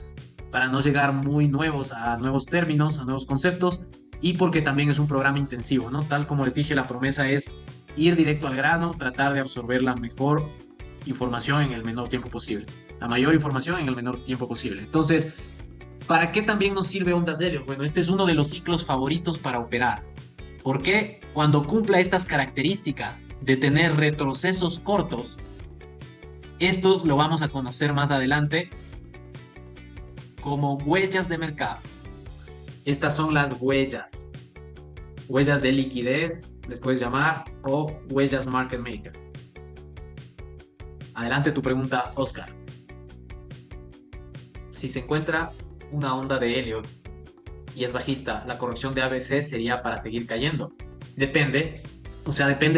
para no llegar muy nuevos a nuevos términos, a nuevos conceptos, y porque también es un programa intensivo, ¿no? Tal como les dije, la promesa es ir directo al grano, tratar de absorber la mejor información en el menor tiempo posible, la mayor información en el menor tiempo posible. Entonces, ¿para qué también nos sirve ondas de Elliott? Bueno, este es uno de los ciclos favoritos para operar, porque cuando cumpla estas características de tener retrocesos cortos, estos lo vamos a conocer más adelante como huellas de mercado. Estas son las huellas de liquidez, les puedes llamar, o huellas market maker. Adelante tu pregunta, Oscar. Si se encuentra una onda de Elliott y es bajista, la corrección de ABC sería para seguir cayendo. Depende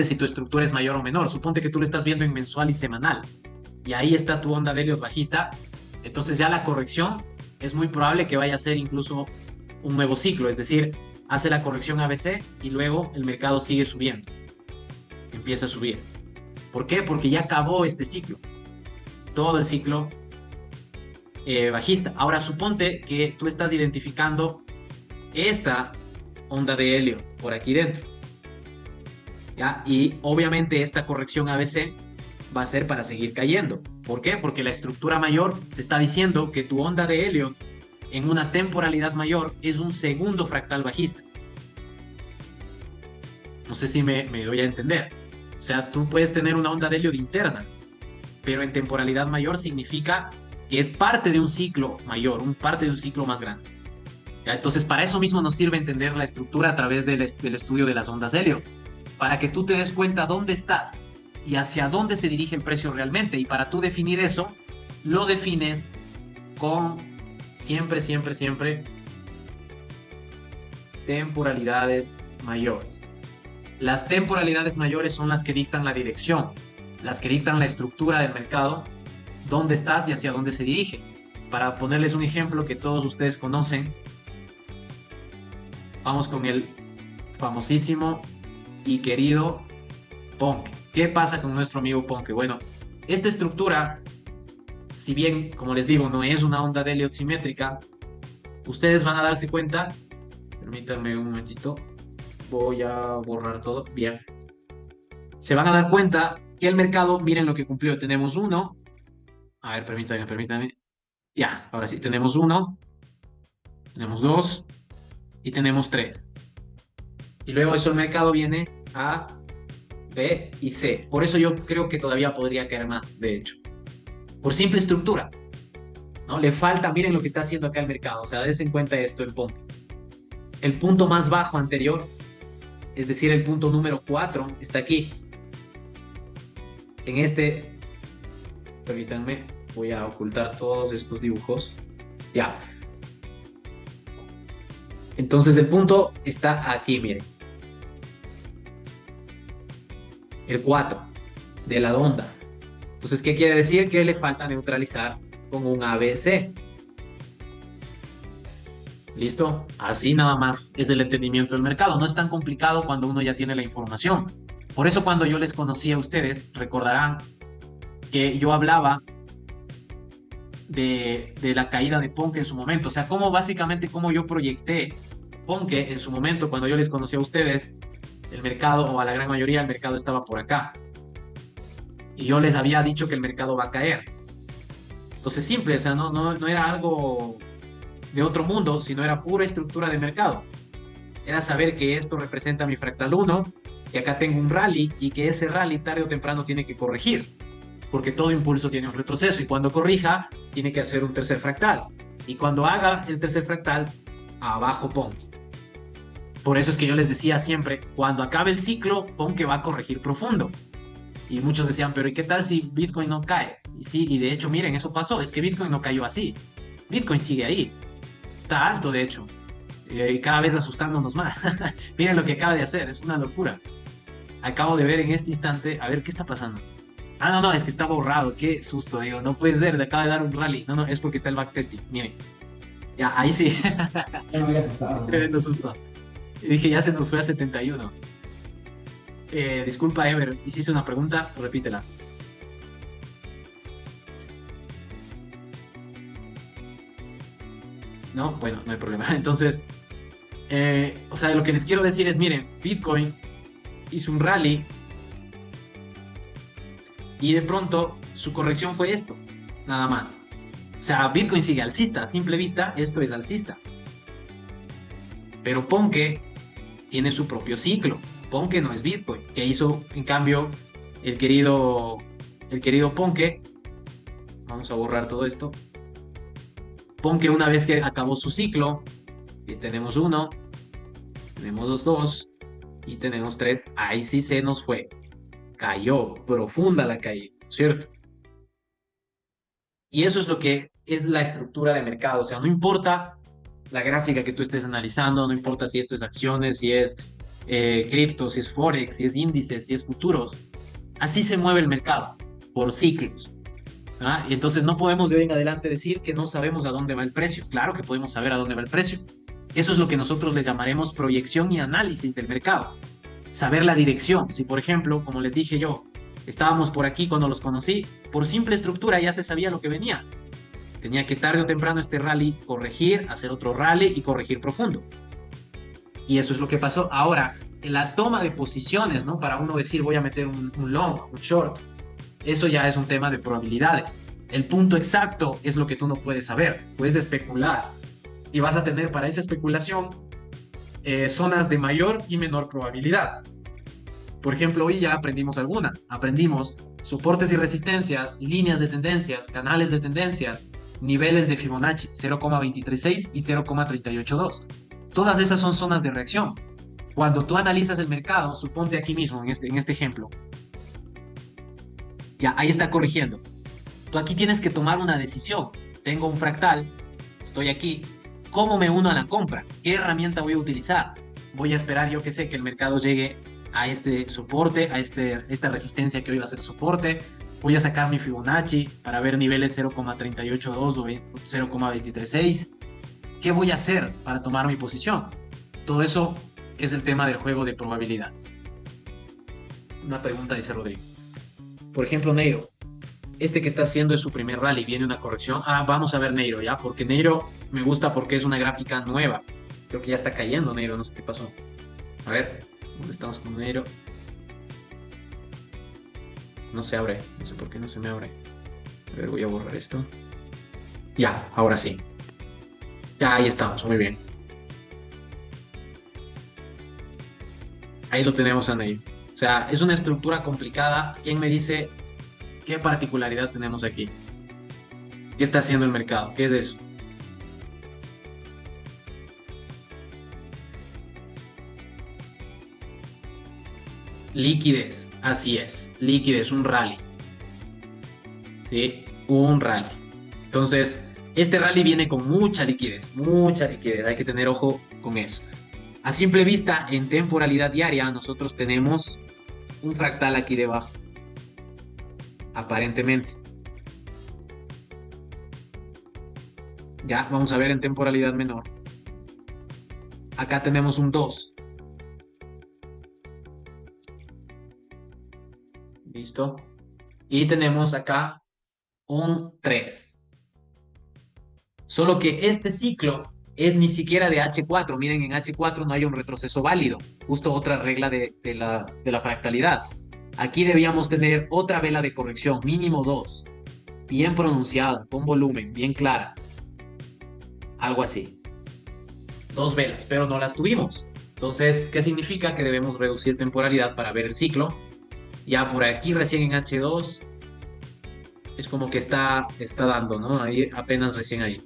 si tu estructura es mayor o menor. Suponte que tú lo estás viendo en mensual y semanal y ahí está tu onda de Elliott bajista, entonces ya la corrección es muy probable que vaya a ser incluso un nuevo ciclo, es decir, hace la corrección ABC y luego el mercado sigue subiendo, empieza a subir. ¿Por qué? Porque ya acabó este ciclo, todo el ciclo bajista. Ahora suponte que tú estás identificando esta onda de Elliott por aquí dentro, ¿ya? Y obviamente esta corrección ABC va a ser para seguir cayendo. ¿Por qué? Porque la estructura mayor te está diciendo que tu onda de Elliott en una temporalidad mayor es un segundo fractal bajista. No sé si me doy a entender. O sea, tú puedes tener una onda de Elliott interna, pero en temporalidad mayor significa que es parte de un ciclo mayor, parte de un ciclo más grande. ¿Ya? Entonces, para eso mismo nos sirve entender la estructura a través del estudio de las ondas Elliott, para que tú te des cuenta dónde estás y hacia dónde se dirige el precio realmente. Y para tú definir eso, lo defines con siempre temporalidades mayores. Las temporalidades mayores son las que dictan la dirección, las que dictan la estructura del mercado, dónde estás y hacia dónde se dirige. Para ponerles un ejemplo que todos ustedes conocen, vamos con el famosísimo y querido Ponke. ¿Qué pasa con nuestro amigo Ponke? Bueno, esta estructura, si bien, como les digo, no es una onda de Elliott simétrica, ustedes van a darse cuenta, permítanme un momentito, voy a borrar todo, bien. Se van a dar cuenta que el mercado, miren lo que cumplió, tenemos 1, a ver, permítanme, ya, ahora sí, tenemos 1, tenemos 2 y tenemos 3. Y luego eso el mercado viene a B y C. Por eso yo creo que todavía podría caer más, de hecho. Por simple estructura, ¿no? Le falta, miren lo que está haciendo acá el mercado. O sea, dense en cuenta esto, el Ponke. el punto más bajo anterior, es decir, el punto número 4, está aquí. En este, permítanme, voy a ocultar todos estos dibujos. Ya. Entonces el punto está aquí, miren. El 4 de la onda. Entonces, ¿qué quiere decir? Que le falta neutralizar con un ABC. ¿Listo? Así nada más es el entendimiento del mercado. No es tan complicado cuando uno ya tiene la información. Por eso cuando yo les conocí a ustedes, recordarán que yo hablaba de la caída de Ponke en su momento. O sea, cómo yo proyecté Ponke en su momento cuando yo les conocí a ustedes, el mercado, o a la gran mayoría, el mercado estaba por acá. Y yo les había dicho que el mercado va a caer. Entonces, simple, o sea, no era algo de otro mundo, sino era pura estructura de mercado. Era saber que esto representa mi fractal 1, que acá tengo un rally y que ese rally tarde o temprano tiene que corregir, porque todo impulso tiene un retroceso y cuando corrija tiene que hacer un tercer fractal. Y cuando haga el tercer fractal, abajo pon. Por eso es que yo les decía siempre, cuando acabe el ciclo, pon que va a corregir profundo. Y muchos decían, pero ¿y qué tal si Bitcoin no cae? Y sí, y de hecho, miren, eso pasó, es que Bitcoin no cayó así. Bitcoin sigue ahí. Está alto, de hecho. Y cada vez asustándonos más. Miren lo que acaba de hacer, es una locura. Acabo de ver en este instante, a ver qué está pasando. Ah, no, es que está borrado, qué susto, digo, no puede ser, le acaba de dar un rally. No, es porque está el backtesting, miren. Ya, ahí sí. Tremendo susto. Y dije, ya se nos fue a 71. Disculpa, Ever, hiciste una pregunta, repítela. No, bueno, no hay problema. Entonces, o sea, lo que les quiero decir es, miren, Bitcoin hizo un rally y de pronto su corrección fue esto, nada más. O sea, Bitcoin sigue alcista, a simple vista, esto es alcista. Pero Ponke tiene su propio ciclo. Ponke no es Bitcoin, que hizo, en cambio, el querido Ponke. Vamos a borrar todo esto. Ponke, una vez que acabó su ciclo, y tenemos 1, tenemos 2 y tenemos 3, ahí sí se nos fue. Cayó, profunda la caída, ¿cierto? Y eso es lo que es la estructura de mercado. O sea, no importa la gráfica que tú estés analizando, no importa si esto es acciones, si es cripto, si es forex, si es índices, si es futuros. Así se mueve el mercado, por ciclos. ¿Ah? Y entonces no podemos de hoy en adelante decir que no sabemos a dónde va el precio. Claro que podemos saber a dónde va el precio. Eso es lo que nosotros les llamaremos proyección y análisis del mercado. Saber la dirección. Si, por ejemplo, como les dije yo, estábamos por aquí cuando los conocí, por simple estructura ya se sabía lo que venía. Tenía que tarde o temprano este rally corregir, hacer otro rally y corregir profundo. Y eso es lo que pasó. Ahora, en la toma de posiciones, ¿no? Para uno decir voy a meter un long, un short, eso ya es un tema de probabilidades. El punto exacto es lo que tú no puedes saber, puedes especular. Y vas a tener para esa especulación zonas de mayor y menor probabilidad. Por ejemplo, hoy ya aprendimos algunas. Aprendimos soportes y resistencias, líneas de tendencias, canales de tendencias, niveles de Fibonacci 0,236 y 0,382. Todas esas son zonas de reacción. Cuando tú analizas el mercado, suponte aquí mismo, en este ejemplo, ya ahí está corrigiendo. Tú aquí tienes que tomar una decisión. Tengo un fractal, estoy aquí. ¿Cómo me uno a la compra? ¿Qué herramienta voy a utilizar? Voy a esperar, yo que sé, que el mercado llegue a este soporte, a esta resistencia que hoy va a ser soporte. Voy a sacar mi Fibonacci para ver niveles 0,382 o 0,236. ¿Qué voy a hacer para tomar mi posición? Todo eso es el tema del juego de probabilidades. Una pregunta, dice Rodrigo. Por ejemplo, Neiro. Este que está haciendo es su primer rally, viene una corrección. Vamos a ver Neiro, ¿ya? Porque Neiro me gusta porque es una gráfica nueva. Creo que ya está cayendo Neiro, no sé qué pasó. A ver, ¿dónde estamos con Neiro? No se abre, no sé por qué no se me abre. A ver, voy a borrar esto. Ya, ahora sí. Ya, ahí estamos, muy bien. Ahí lo tenemos a Neiro. O sea, es una estructura complicada. ¿Quién me dice qué particularidad tenemos aquí? ¿Qué está haciendo el mercado? ¿Qué es eso? Liquidez, así es, liquidez, un rally, ¿sí? Un rally. Entonces, este rally viene con mucha liquidez, hay que tener ojo con eso. A simple vista, en temporalidad diaria, nosotros tenemos un fractal aquí debajo, aparentemente. Ya, vamos a ver en temporalidad menor. Acá tenemos un 2. ¿Listo? Y tenemos acá un 3. Solo que este ciclo es ni siquiera de H4. Miren, en H4 no hay un retroceso válido. Justo otra regla de la fractalidad. Aquí debíamos tener otra vela de corrección, mínimo 2. Bien pronunciada, con volumen, bien clara. Algo así. 2 velas, pero no las tuvimos. Entonces, ¿qué significa? Que debemos reducir temporalidad para ver el ciclo. Ya por aquí recién en H2 es como que está dando, ¿no? Ahí apenas recién ahí.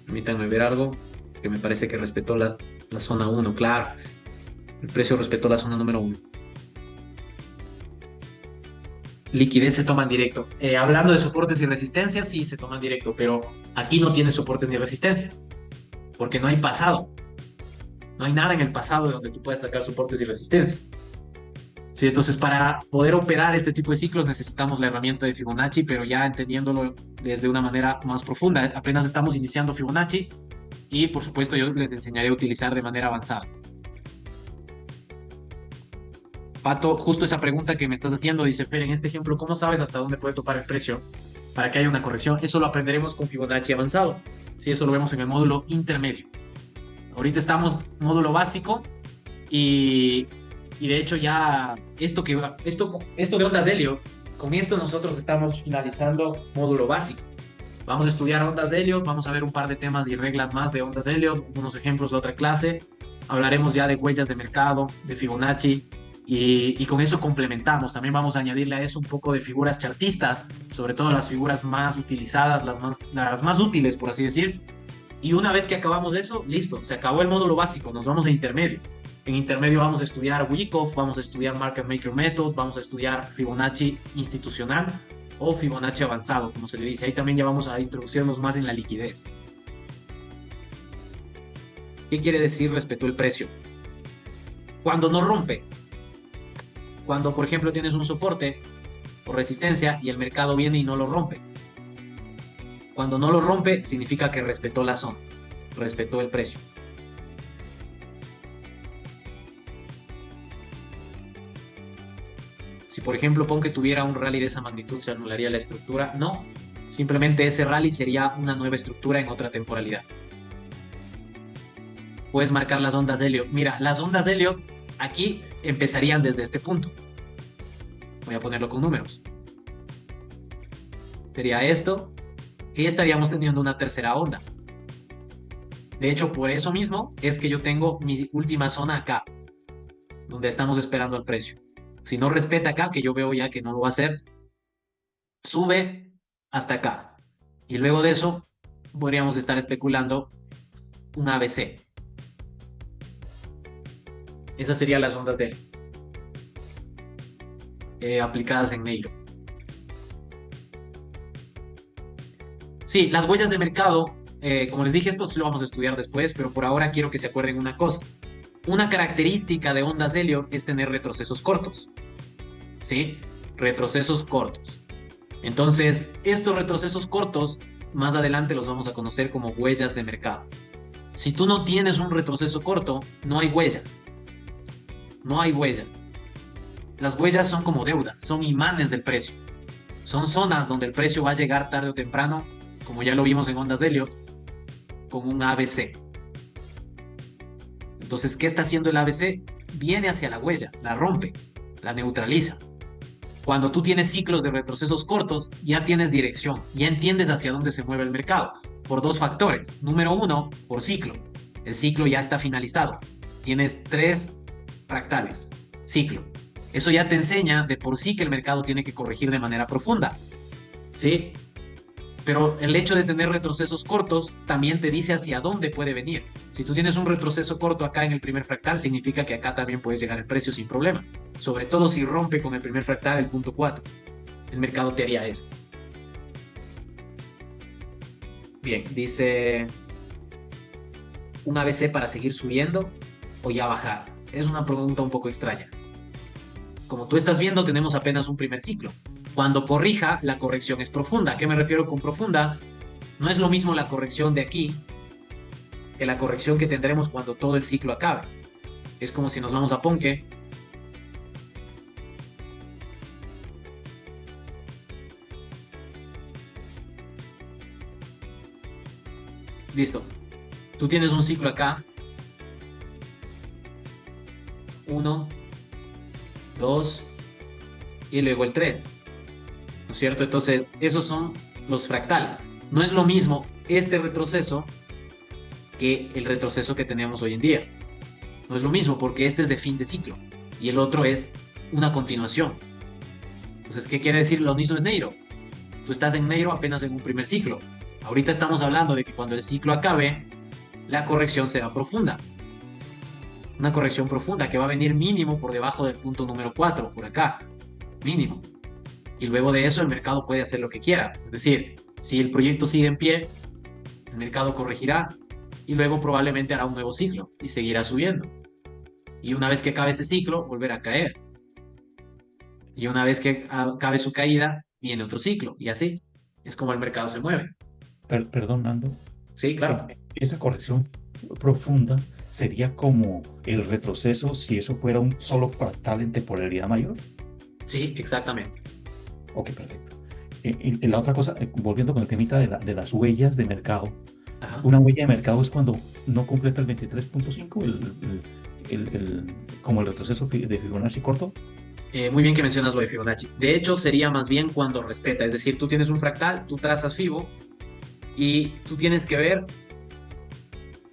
Permítanme ver algo que me parece que respetó la zona 1, claro. El precio respetó la zona número 1. Liquidez se toma en directo. Hablando de soportes y resistencias, sí se toman directo, pero aquí no tiene soportes ni resistencias, porque no hay pasado. No hay nada en el pasado de donde tú puedas sacar soportes y resistencias. Sí, entonces para poder operar este tipo de ciclos necesitamos la herramienta de Fibonacci, pero ya entendiéndolo desde una manera más profunda. Apenas estamos iniciando Fibonacci y por supuesto yo les enseñaré a utilizar de manera avanzada. Pato, justo esa pregunta que me estás haciendo, dice Fer, en este ejemplo, ¿cómo sabes hasta dónde puede topar el precio para que haya una corrección? Eso lo aprenderemos con Fibonacci avanzado. Sí, eso lo vemos en el módulo intermedio. Ahorita estamos módulo básico y de hecho ya esto de ondas de Elliott, con esto nosotros estamos finalizando módulo básico. Vamos a estudiar ondas de Elliott, vamos a ver un par de temas y reglas más de ondas de Elliott, unos ejemplos de otra clase. Hablaremos ya de huellas de mercado, de Fibonacci, y con eso complementamos. También vamos a añadirle a eso un poco de figuras chartistas, sobre todo las figuras más utilizadas, las más útiles, por así decir. Y una vez que acabamos eso, listo, se acabó el módulo básico, nos vamos a intermedio. En intermedio vamos a estudiar Wyckoff, vamos a estudiar Market Maker Method, vamos a estudiar Fibonacci institucional o Fibonacci avanzado, como se le dice. Ahí también ya vamos a introducirnos más en la liquidez. ¿Qué quiere decir respecto al precio? Cuando no rompe. Cuando, por ejemplo, tienes un soporte o resistencia y el mercado viene y no lo rompe. Cuando no lo rompe, significa que respetó la zona, respetó el precio. Si, por ejemplo, pon que tuviera un rally de esa magnitud, ¿se anularía la estructura? No, simplemente ese rally sería una nueva estructura en otra temporalidad. Puedes marcar las ondas de Elliott. Mira, las ondas de Elliott aquí empezarían desde este punto. Voy a ponerlo con números. Sería esto. Y estaríamos teniendo una tercera onda. De hecho, por eso mismo es que yo tengo mi última zona acá, donde estamos esperando al precio. Si no respeta acá, que yo veo ya que no lo va a hacer, sube hasta acá. Y luego de eso, podríamos estar especulando un ABC. Esas serían las ondas de aplicadas en negro. Sí, las huellas de mercado, como les dije, esto sí lo vamos a estudiar después, pero por ahora quiero que se acuerden una cosa. Una característica de ondas de Elliott es tener retrocesos cortos. ¿Sí? Retrocesos cortos. Entonces, estos retrocesos cortos, más adelante los vamos a conocer como huellas de mercado. Si tú no tienes un retroceso corto, no hay huella. No hay huella. Las huellas son como deudas, son imanes del precio. Son zonas donde el precio va a llegar tarde o temprano, como ya lo vimos en ondas de Elliott, con un ABC. Entonces, ¿qué está haciendo el ABC? Viene hacia la huella, la rompe, la neutraliza. Cuando tú tienes ciclos de retrocesos cortos, ya tienes dirección, ya entiendes hacia dónde se mueve el mercado, por dos factores. Número uno, por ciclo. El ciclo ya está finalizado. Tienes 3 fractales, ciclo. Eso ya te enseña de por sí que el mercado tiene que corregir de manera profunda, ¿sí? Pero el hecho de tener retrocesos cortos también te dice hacia dónde puede venir. Si tú tienes un retroceso corto acá en el primer fractal, significa que acá también puedes llegar al precio sin problema. Sobre todo si rompe con el primer fractal el punto 4. El mercado te haría esto. Bien, dice un ABC para seguir subiendo o ya bajar. Es una pregunta un poco extraña. Como tú estás viendo, tenemos apenas un primer ciclo. Cuando corrija, la corrección es profunda. ¿A qué me refiero con profunda? No es lo mismo la corrección de aquí que la corrección que tendremos cuando todo el ciclo acabe. Es como si nos vamos a Ponke. Listo. Tú tienes un ciclo acá. 1, 2 y luego el 3. ¿No es cierto? Entonces, esos son los fractales. No es lo mismo este retroceso que el retroceso que tenemos hoy en día. No es lo mismo porque este es de fin de ciclo y el otro es una continuación. Entonces, ¿qué quiere decir? Lo mismo es Neiro. Tú estás en Neiro apenas en un primer ciclo. Ahorita estamos hablando de que cuando el ciclo acabe, la corrección será profunda. Una corrección profunda que va a venir mínimo por debajo del punto número 4, por acá. Mínimo. Y luego de eso el mercado puede hacer lo que quiera. Es decir, si el proyecto sigue en pie, el mercado corregirá y luego probablemente hará un nuevo ciclo y seguirá subiendo. Y una vez que acabe ese ciclo, volverá a caer. Y una vez que acabe su caída, viene otro ciclo. Y así es como el mercado se mueve. Perdón, Nando. Sí, claro. Esa corrección profunda sería como el retroceso si eso fuera un solo fractal en temporalidad mayor. Sí, exactamente. Ok, perfecto. Y la otra cosa, volviendo con el temita de las huellas de mercado, Ajá. una huella de mercado es cuando no completa el 23.5, como el retroceso de Fibonacci corto. Muy bien que mencionas lo de Fibonacci. De hecho, sería más bien cuando respeta. Es decir, tú tienes un fractal, tú trazas Fibo y tú tienes que ver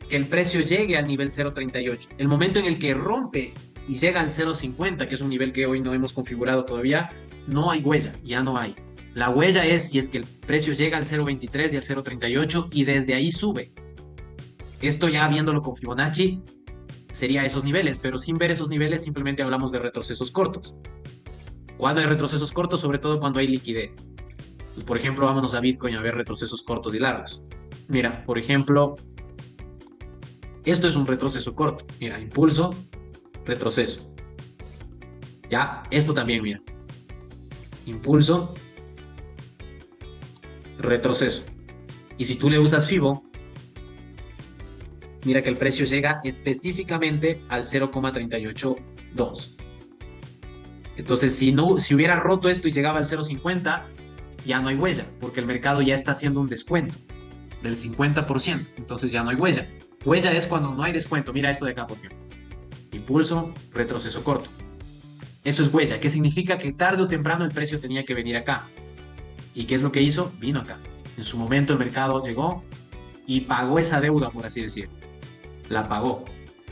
que el precio llegue al nivel 0.38. El momento en el que rompe y llega al 0.50, que es un nivel que hoy no hemos configurado todavía, no hay huella, ya no hay. La huella es si es que el precio llega al 0.23 y al 0.38 y desde ahí sube. Esto ya viéndolo con Fibonacci sería esos niveles, pero sin ver esos niveles simplemente hablamos de retrocesos cortos. Cuando hay retrocesos cortos, sobre todo cuando hay liquidez. Pues, por ejemplo, vámonos a Bitcoin a ver retrocesos cortos y largos. Mira, por ejemplo, esto es un retroceso corto. Mira, impulso, retroceso. Ya, esto también, mira. Impulso, retroceso. Y si tú le usas Fibo, mira que el precio llega específicamente al 0,382. Entonces, si hubiera roto esto y llegaba al 0,50, ya no hay huella, porque el mercado ya está haciendo un descuento del 50%. Entonces ya no hay huella. Huella es cuando no hay descuento. Mira esto de acá, por ejemplo. Impulso, retroceso corto. Eso es huella, que significa que tarde o temprano el precio tenía que venir acá. ¿Y qué es lo que hizo? Vino acá. En su momento el mercado llegó y pagó esa deuda, por así decirlo. La pagó.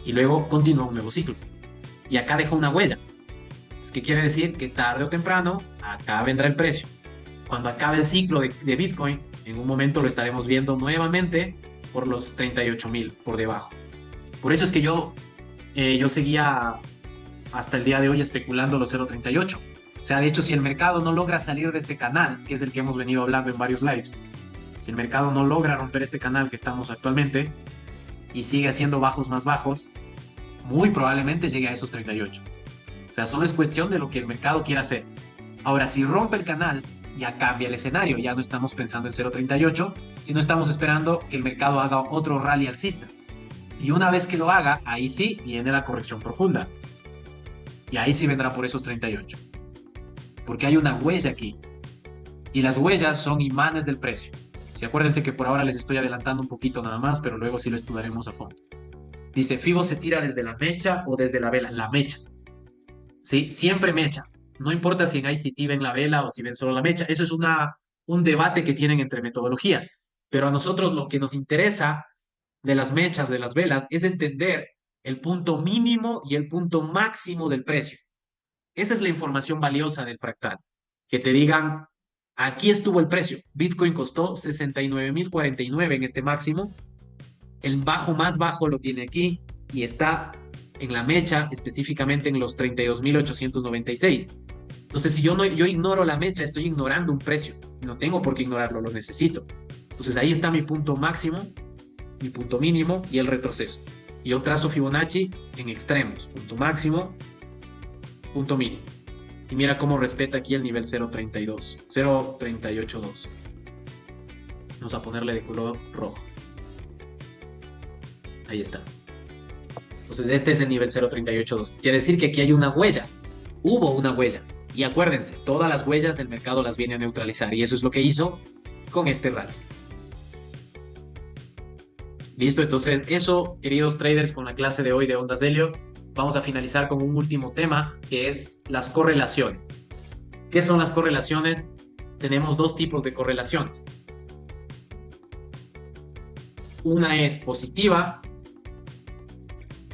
Y luego continuó un nuevo ciclo. Y acá dejó una huella. ¿Qué quiere decir? Que tarde o temprano acá vendrá el precio. Cuando acabe el ciclo de Bitcoin, en un momento lo estaremos viendo nuevamente por los 38.000 por debajo. Por eso es que yo seguía hasta el día de hoy especulando los 0.38. O sea, de hecho, si el mercado no logra salir de este canal, que es el que hemos venido hablando en varios lives, si el mercado no logra romper este canal que estamos actualmente y sigue haciendo bajos más bajos, muy probablemente llegue a esos 38. O sea, solo es cuestión de lo que el mercado quiera hacer. Ahora, si rompe el canal, ya cambia el escenario. Ya no estamos pensando en 0.38, sino estamos esperando que el mercado haga otro rally alcista. Y una vez que lo haga, ahí sí viene la corrección profunda. Y ahí sí vendrá por esos 38. Porque hay una huella aquí. Y las huellas son imanes del precio. Sí, acuérdense que por ahora les estoy adelantando un poquito nada más, pero luego sí lo estudiaremos a fondo. Dice, Fibo se tira desde la mecha o desde la vela. La mecha. ¿Sí? Siempre mecha. No importa si en ICT ven la vela o si ven solo la mecha. Eso es un debate que tienen entre metodologías. Pero a nosotros lo que nos interesa de las mechas, de las velas, es entender el punto mínimo y el punto máximo del precio. Esa es la información valiosa del fractal. Que te digan, aquí estuvo el precio. Bitcoin costó 69.049 en este máximo El bajo más bajo lo tiene aquí y está en la mecha, específicamente en los 32.896. Entonces, si yo ignoro la mecha, estoy ignorando un precio. No tengo por qué ignorarlo, lo necesito. Entonces, ahí está mi punto máximo, mi punto mínimo y el retroceso. Y yo trazo Fibonacci en extremos. Punto máximo, punto mínimo. Y mira cómo respeta aquí el nivel 0.32, 0.382. Vamos a ponerle de color rojo. Ahí está. Entonces, este es el nivel 0.382. Quiere decir que aquí hay una huella. Hubo una huella. Y acuérdense, todas las huellas el mercado las viene a neutralizar. Y eso es lo que hizo con este rally. Listo, entonces eso, queridos traders, con la clase de hoy de Ondas Elliott, vamos a finalizar con un último tema, que es las correlaciones. ¿Qué son las correlaciones? Tenemos dos tipos de correlaciones. Una es positiva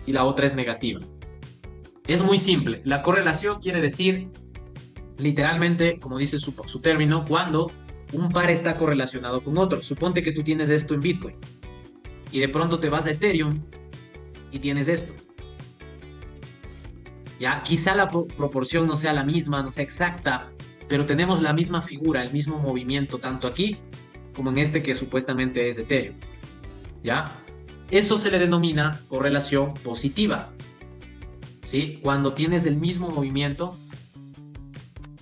y la otra es negativa. Es muy simple. La correlación quiere decir, literalmente, como dice su término, cuando un par está correlacionado con otro. Suponte que tú tienes esto en Bitcoin y de pronto te vas a Ethereum y tienes esto. Ya, quizá la proporción no sea la misma, no sea exacta, pero tenemos la misma figura, el mismo movimiento, tanto aquí como en este que supuestamente es Ethereum. ¿Ya? Eso se le denomina correlación positiva. ¿Sí? Cuando tienes el mismo movimiento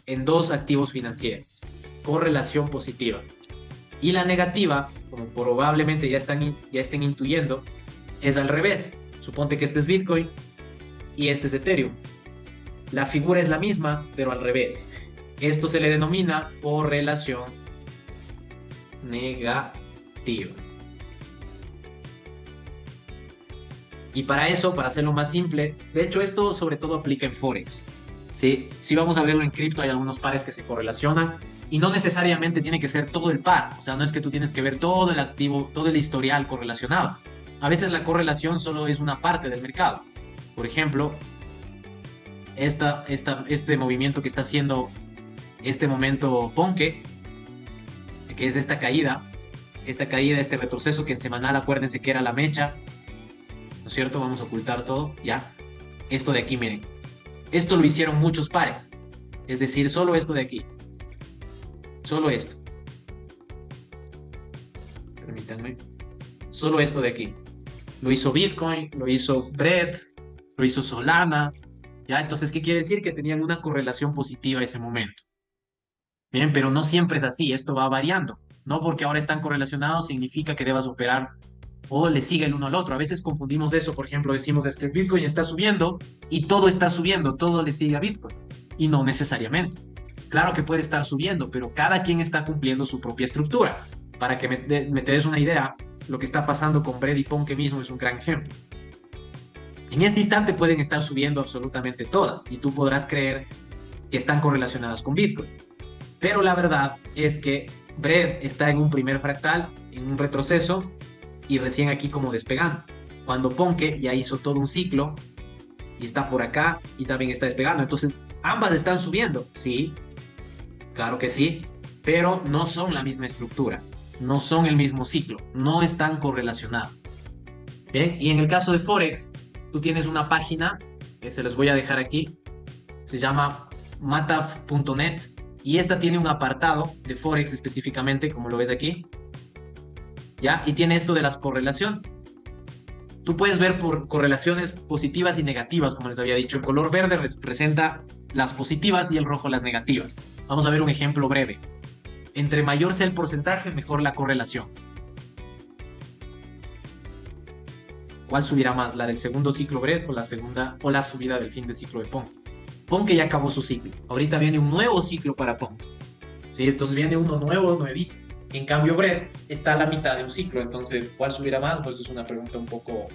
en dos activos financieros. Correlación positiva. Y la negativa, como probablemente ya estén intuyendo, es al revés. Suponte que este es Bitcoin y este es Ethereum. La figura es la misma, pero al revés. Esto se le denomina correlación negativa. Y para eso, para hacerlo más simple, de hecho esto sobre todo aplica en Forex. ¿Sí? Si vamos a verlo en cripto, hay algunos pares que se correlacionan y no necesariamente tiene que ser todo el par. O sea, no es que tú tienes que ver todo el activo, todo el historial correlacionado. A veces la correlación solo es una parte del mercado. Por ejemplo, este movimiento que está haciendo este momento Ponke, que es esta caída, este retroceso que en semanal, acuérdense que era la mecha, ¿no es cierto? Vamos a ocultar todo, ¿ya? Esto de aquí, miren. Esto lo hicieron muchos pares. Es decir, solo esto de aquí. Solo esto. Permítanme. Solo esto de aquí. Lo hizo Bitcoin, lo hizo Bread, lo hizo Solana. ¿Ya? Entonces, ¿qué quiere decir? Que tenían una correlación positiva en ese momento. Bien, pero no siempre es así. Esto va variando. No porque ahora están correlacionados significa que debas operar o le sigue el uno al otro. A veces confundimos eso, por ejemplo, decimos que el Bitcoin está subiendo y todo está subiendo, todo le sigue a Bitcoin. Y no necesariamente. Claro que puede estar subiendo, pero cada quien está cumpliendo su propia estructura. Para que me te des una idea, lo que está pasando con Bread y Ponke mismo es un gran ejemplo. En este instante pueden estar subiendo absolutamente todas y tú podrás creer que están correlacionadas con Bitcoin. Pero la verdad es que Bread está en un primer fractal, en un retroceso, y recién aquí como despegando. Cuando Ponke ya hizo todo un ciclo y está por acá y también está despegando. Entonces, ambas están subiendo, sí, claro que sí, pero no son la misma estructura, no son el mismo ciclo, no están correlacionadas. Bien, y en el caso de Forex, tú tienes una página, que se los voy a dejar aquí, se llama mataf.net y esta tiene un apartado de Forex específicamente, como lo ves aquí. ¿Ya? Y tiene esto de las correlaciones. Tú puedes ver por correlaciones positivas y negativas, como les había dicho. El color verde representa las positivas y el rojo las negativas. Vamos a ver un ejemplo breve. Entre mayor sea el porcentaje, mejor la correlación. ¿Cuál subirá más? ¿La del segundo ciclo Bread o la subida del fin de ciclo de Ponke? Ponke ya acabó su ciclo. Ahorita viene un nuevo ciclo para Ponke. ¿Sí? Entonces viene uno nuevo, nuevito. En cambio, Bread está a la mitad de un ciclo, entonces, ¿cuál subirá más? Pues es una pregunta un poco,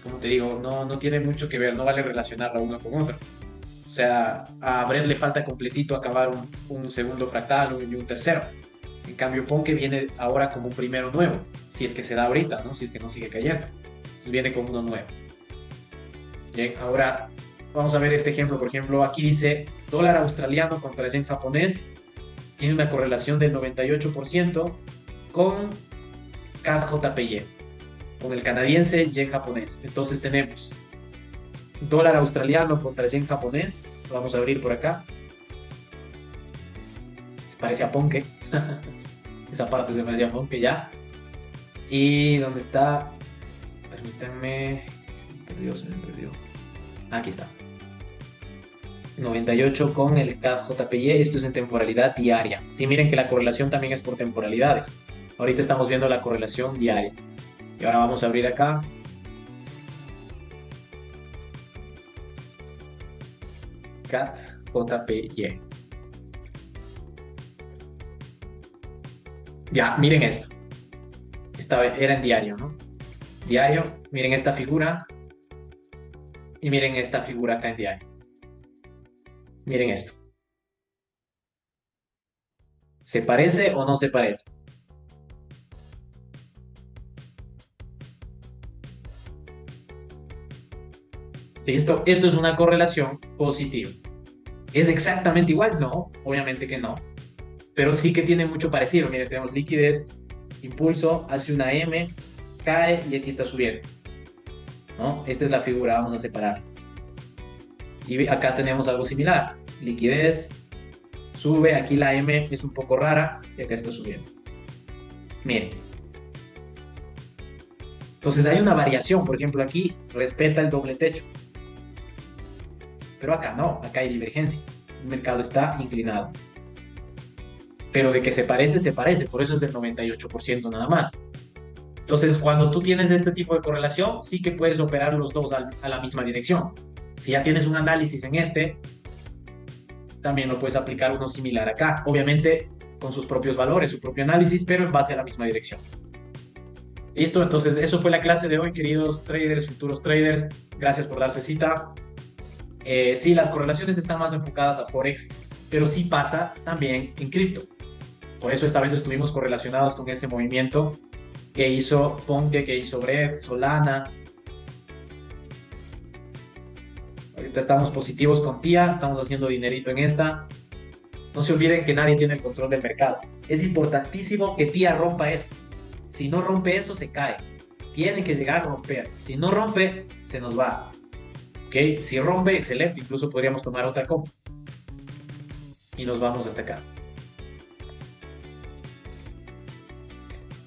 como te digo, no tiene mucho que ver, no vale relacionarla una con otra. O sea, a Bread le falta completito acabar un segundo fractal y un tercero. En cambio, Ponke viene ahora como un primero nuevo, si es que se da ahorita, ¿no? Si es que no sigue cayendo. Entonces viene como uno nuevo. Bien, ahora vamos a ver este ejemplo. Por ejemplo, aquí dice dólar australiano contra yen japonés. Tiene una correlación del 98% con CAD JPY. con el canadiense, yen japonés. Entonces tenemos dólar australiano contra yen japonés. Lo vamos a abrir por acá. Se parece a Ponke. Esa parte se parece a Ponke ya. ¿Y dónde está? Permítanme. Se me perdió. Aquí está. 98 con el CAD JPY. Esto es en temporalidad diaria. Sí, miren que la correlación también es por temporalidades. Ahorita estamos viendo la correlación diaria. Y ahora vamos a abrir acá. CAD JPY. Ya, miren esto. Era en diario, ¿no? Diario, miren esta figura. Y miren esta figura acá en diario. Miren esto. ¿Se parece o no se parece? ¿Listo? Esto es una correlación positiva. ¿Es exactamente igual? No, obviamente que no. Pero sí que tiene mucho parecido. Miren, tenemos liquidez, impulso, hace una M, cae y aquí está subiendo, ¿no? Esta es la figura, vamos a separar. Y acá tenemos algo similar. Liquidez, sube, aquí la M es un poco rara y acá está subiendo. Miren. Entonces hay una variación, por ejemplo, aquí respeta el doble techo. Pero acá no, acá hay divergencia. El mercado está inclinado. Pero de que se parece, por eso es del 98% nada más. Entonces, cuando tú tienes este tipo de correlación, sí que puedes operar los dos a la misma dirección. Si ya tienes un análisis en este, también lo puedes aplicar uno similar acá. Obviamente, con sus propios valores, su propio análisis, pero en base a la misma dirección. Listo, entonces eso fue la clase de hoy, queridos traders, futuros traders. Gracias por darse cita. Sí, las correlaciones están más enfocadas a Forex, pero sí pasa también en cripto. Por eso esta vez estuvimos correlacionados con ese movimiento que hizo Ponke, que hizo Bread, Solana. Ahorita estamos positivos con TIA, estamos haciendo dinerito en esta. No se olviden que nadie tiene el control del mercado. Es importantísimo que TIA rompa esto. Si no rompe eso, se cae. Tiene que llegar a romper. Si no rompe, se nos va. ¿Ok? Si rompe, excelente. Incluso podríamos tomar otra copa. Y nos vamos hasta acá.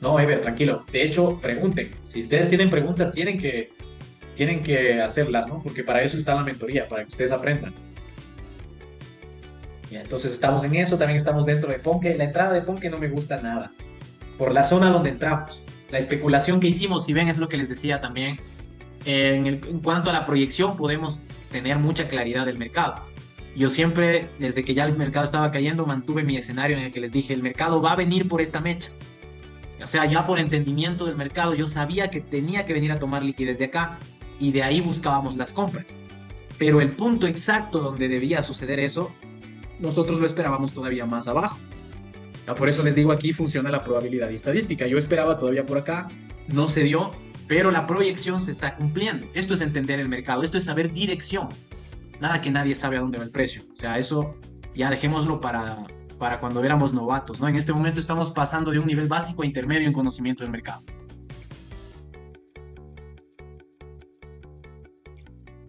No, Ever, tranquilo. De hecho, pregunten. Si ustedes tienen preguntas, tienen que hacerlas, ¿no? Porque para eso está la mentoría, para que ustedes aprendan. Y entonces estamos en eso. También estamos dentro de Ponke. La entrada de Ponke no me gusta nada. Por la zona donde entramos. La especulación que hicimos, si ven, es lo que les decía también. En cuanto a la proyección, podemos tener mucha claridad del mercado. Yo siempre, desde que ya el mercado estaba cayendo, mantuve mi escenario en el que les dije, el mercado va a venir por esta mecha. O sea, ya por entendimiento del mercado, yo sabía que tenía que venir a tomar liquidez de acá y de ahí buscábamos las compras. Pero el punto exacto donde debía suceder eso, nosotros lo esperábamos todavía más abajo. Por eso les digo, aquí funciona la probabilidad estadística. Yo esperaba todavía por acá, no se dio, pero la proyección se está cumpliendo. Esto es entender el mercado, esto es saber dirección. Nada que nadie sabe a dónde va el precio. O sea, eso ya dejémoslo para cuando éramos novatos, ¿no? En este momento estamos pasando de un nivel básico a intermedio en conocimiento del mercado.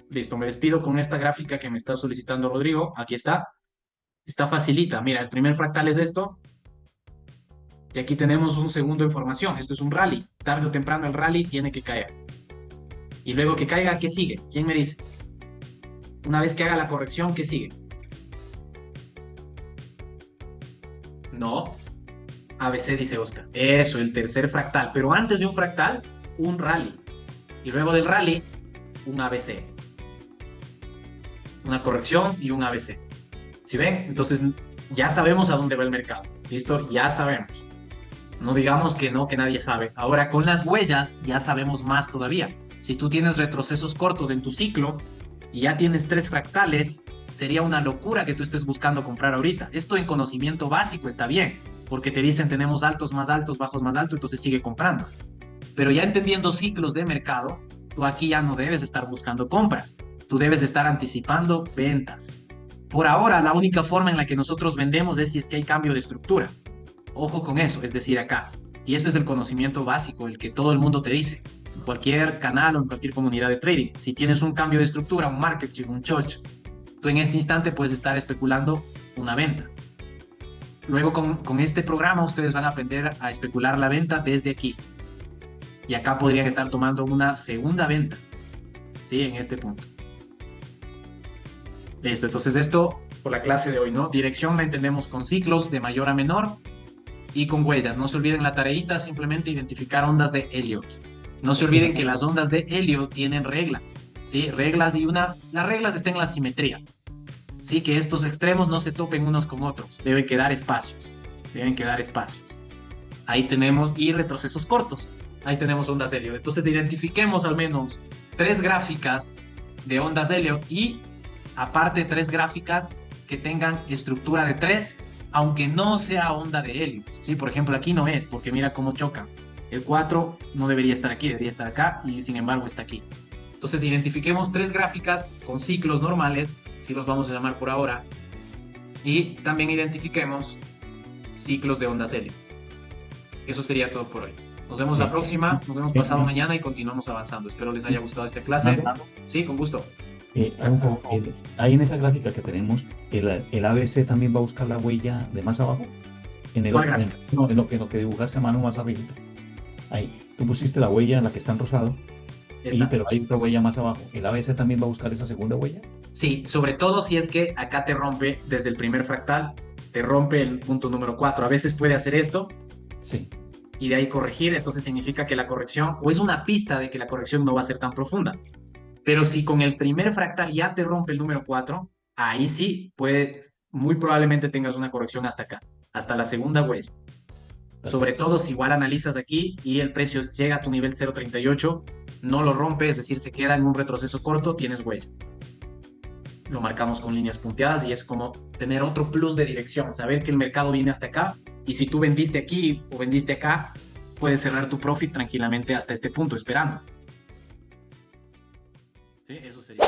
Listo, me despido con esta gráfica que me está solicitando Rodrigo. Aquí está. Está facilita. Mira, el primer fractal es esto. Y aquí tenemos un segundo en formación. Esto es un rally. Tarde o temprano el rally tiene que caer. Y luego que caiga, ¿qué sigue? ¿Quién me dice? Una vez que haga la corrección, ¿qué sigue? No. ABC, dice Oscar. Eso, el tercer fractal. Pero antes de un fractal, un rally. Y luego del rally, un ABC. Una corrección y un ABC. ¿Sí ven? Entonces ya sabemos a dónde va el mercado. ¿Listo? Ya sabemos. No digamos que no, que nadie sabe. Ahora, con las huellas ya sabemos más todavía. Si tú tienes retrocesos cortos en tu ciclo y ya tienes 3 fractales, sería una locura que tú estés buscando comprar ahorita. Esto en conocimiento básico está bien, porque te dicen tenemos altos más altos, bajos más altos, entonces sigue comprando. Pero ya entendiendo ciclos de mercado, tú aquí ya no debes estar buscando compras. Tú debes estar anticipando ventas. Por ahora, la única forma en la que nosotros vendemos es si es que hay cambio de estructura. Ojo con eso, es decir, acá. Y esto es el conocimiento básico, el que todo el mundo te dice. en cualquier canal o en cualquier comunidad de trading. Si tienes un cambio de estructura, un market shift, un choch, tú en este instante puedes estar especulando una venta. Luego con este programa ustedes van a aprender a especular la venta desde aquí. Y acá podrían estar tomando una segunda venta, ¿sí? En este punto. Listo, entonces esto por la clase de hoy, ¿no? Dirección la entendemos con ciclos de mayor a menor y con huellas. No se olviden la tareita, simplemente identificar ondas de Elliott. No se olviden que las ondas de Elliott tienen reglas, ¿sí? Reglas y las reglas están en la simetría. Sí, que estos extremos no se topen unos con otros, deben quedar espacios, Ahí tenemos, y retrocesos cortos, ahí tenemos ondas Elliott. Entonces identifiquemos al menos 3 gráficas de ondas Elliott y aparte 3 gráficas que tengan estructura de 3, aunque no sea onda de Elliott, ¿sí? Por ejemplo, aquí no es, porque mira cómo chocan. El 4 no debería estar aquí, debería estar acá, y sin embargo está aquí. Entonces identifiquemos 3 gráficas con ciclos normales, si los vamos a llamar por ahora, y también identifiquemos ciclos de ondas Elliott. Eso sería todo por hoy. Nos vemos la próxima, nos vemos pasado mañana y continuamos avanzando. Espero les haya gustado esta clase. Sí, con gusto. Ahí en esa gráfica que tenemos, el ABC también va a buscar la huella de más abajo. ¿Cuál gráfica? En lo que dibujaste a mano más arriba. Ahí, tú pusiste la huella en la que está en rosado. Pero hay otra huella más abajo. ¿El ABC también va a buscar esa segunda huella? Sí, sobre todo si es que acá te rompe desde el primer fractal, te rompe el punto número 4. A veces puede hacer esto. Sí. Y de ahí corregir, entonces significa que la corrección, o es una pista de que la corrección no va a ser tan profunda. Pero si con el primer fractal ya te rompe el número 4, ahí sí, muy probablemente tengas una corrección hasta acá, hasta la segunda huella. Sobre todo si igual analizas aquí y el precio llega a tu nivel 0.38, no lo rompe, es decir, se queda en un retroceso corto, tienes huella. Lo marcamos con líneas punteadas y es como tener otro plus de dirección, saber que el mercado viene hasta acá y si tú vendiste aquí o vendiste acá, puedes cerrar tu profit tranquilamente hasta este punto, esperando. ¿Sí? Eso sería.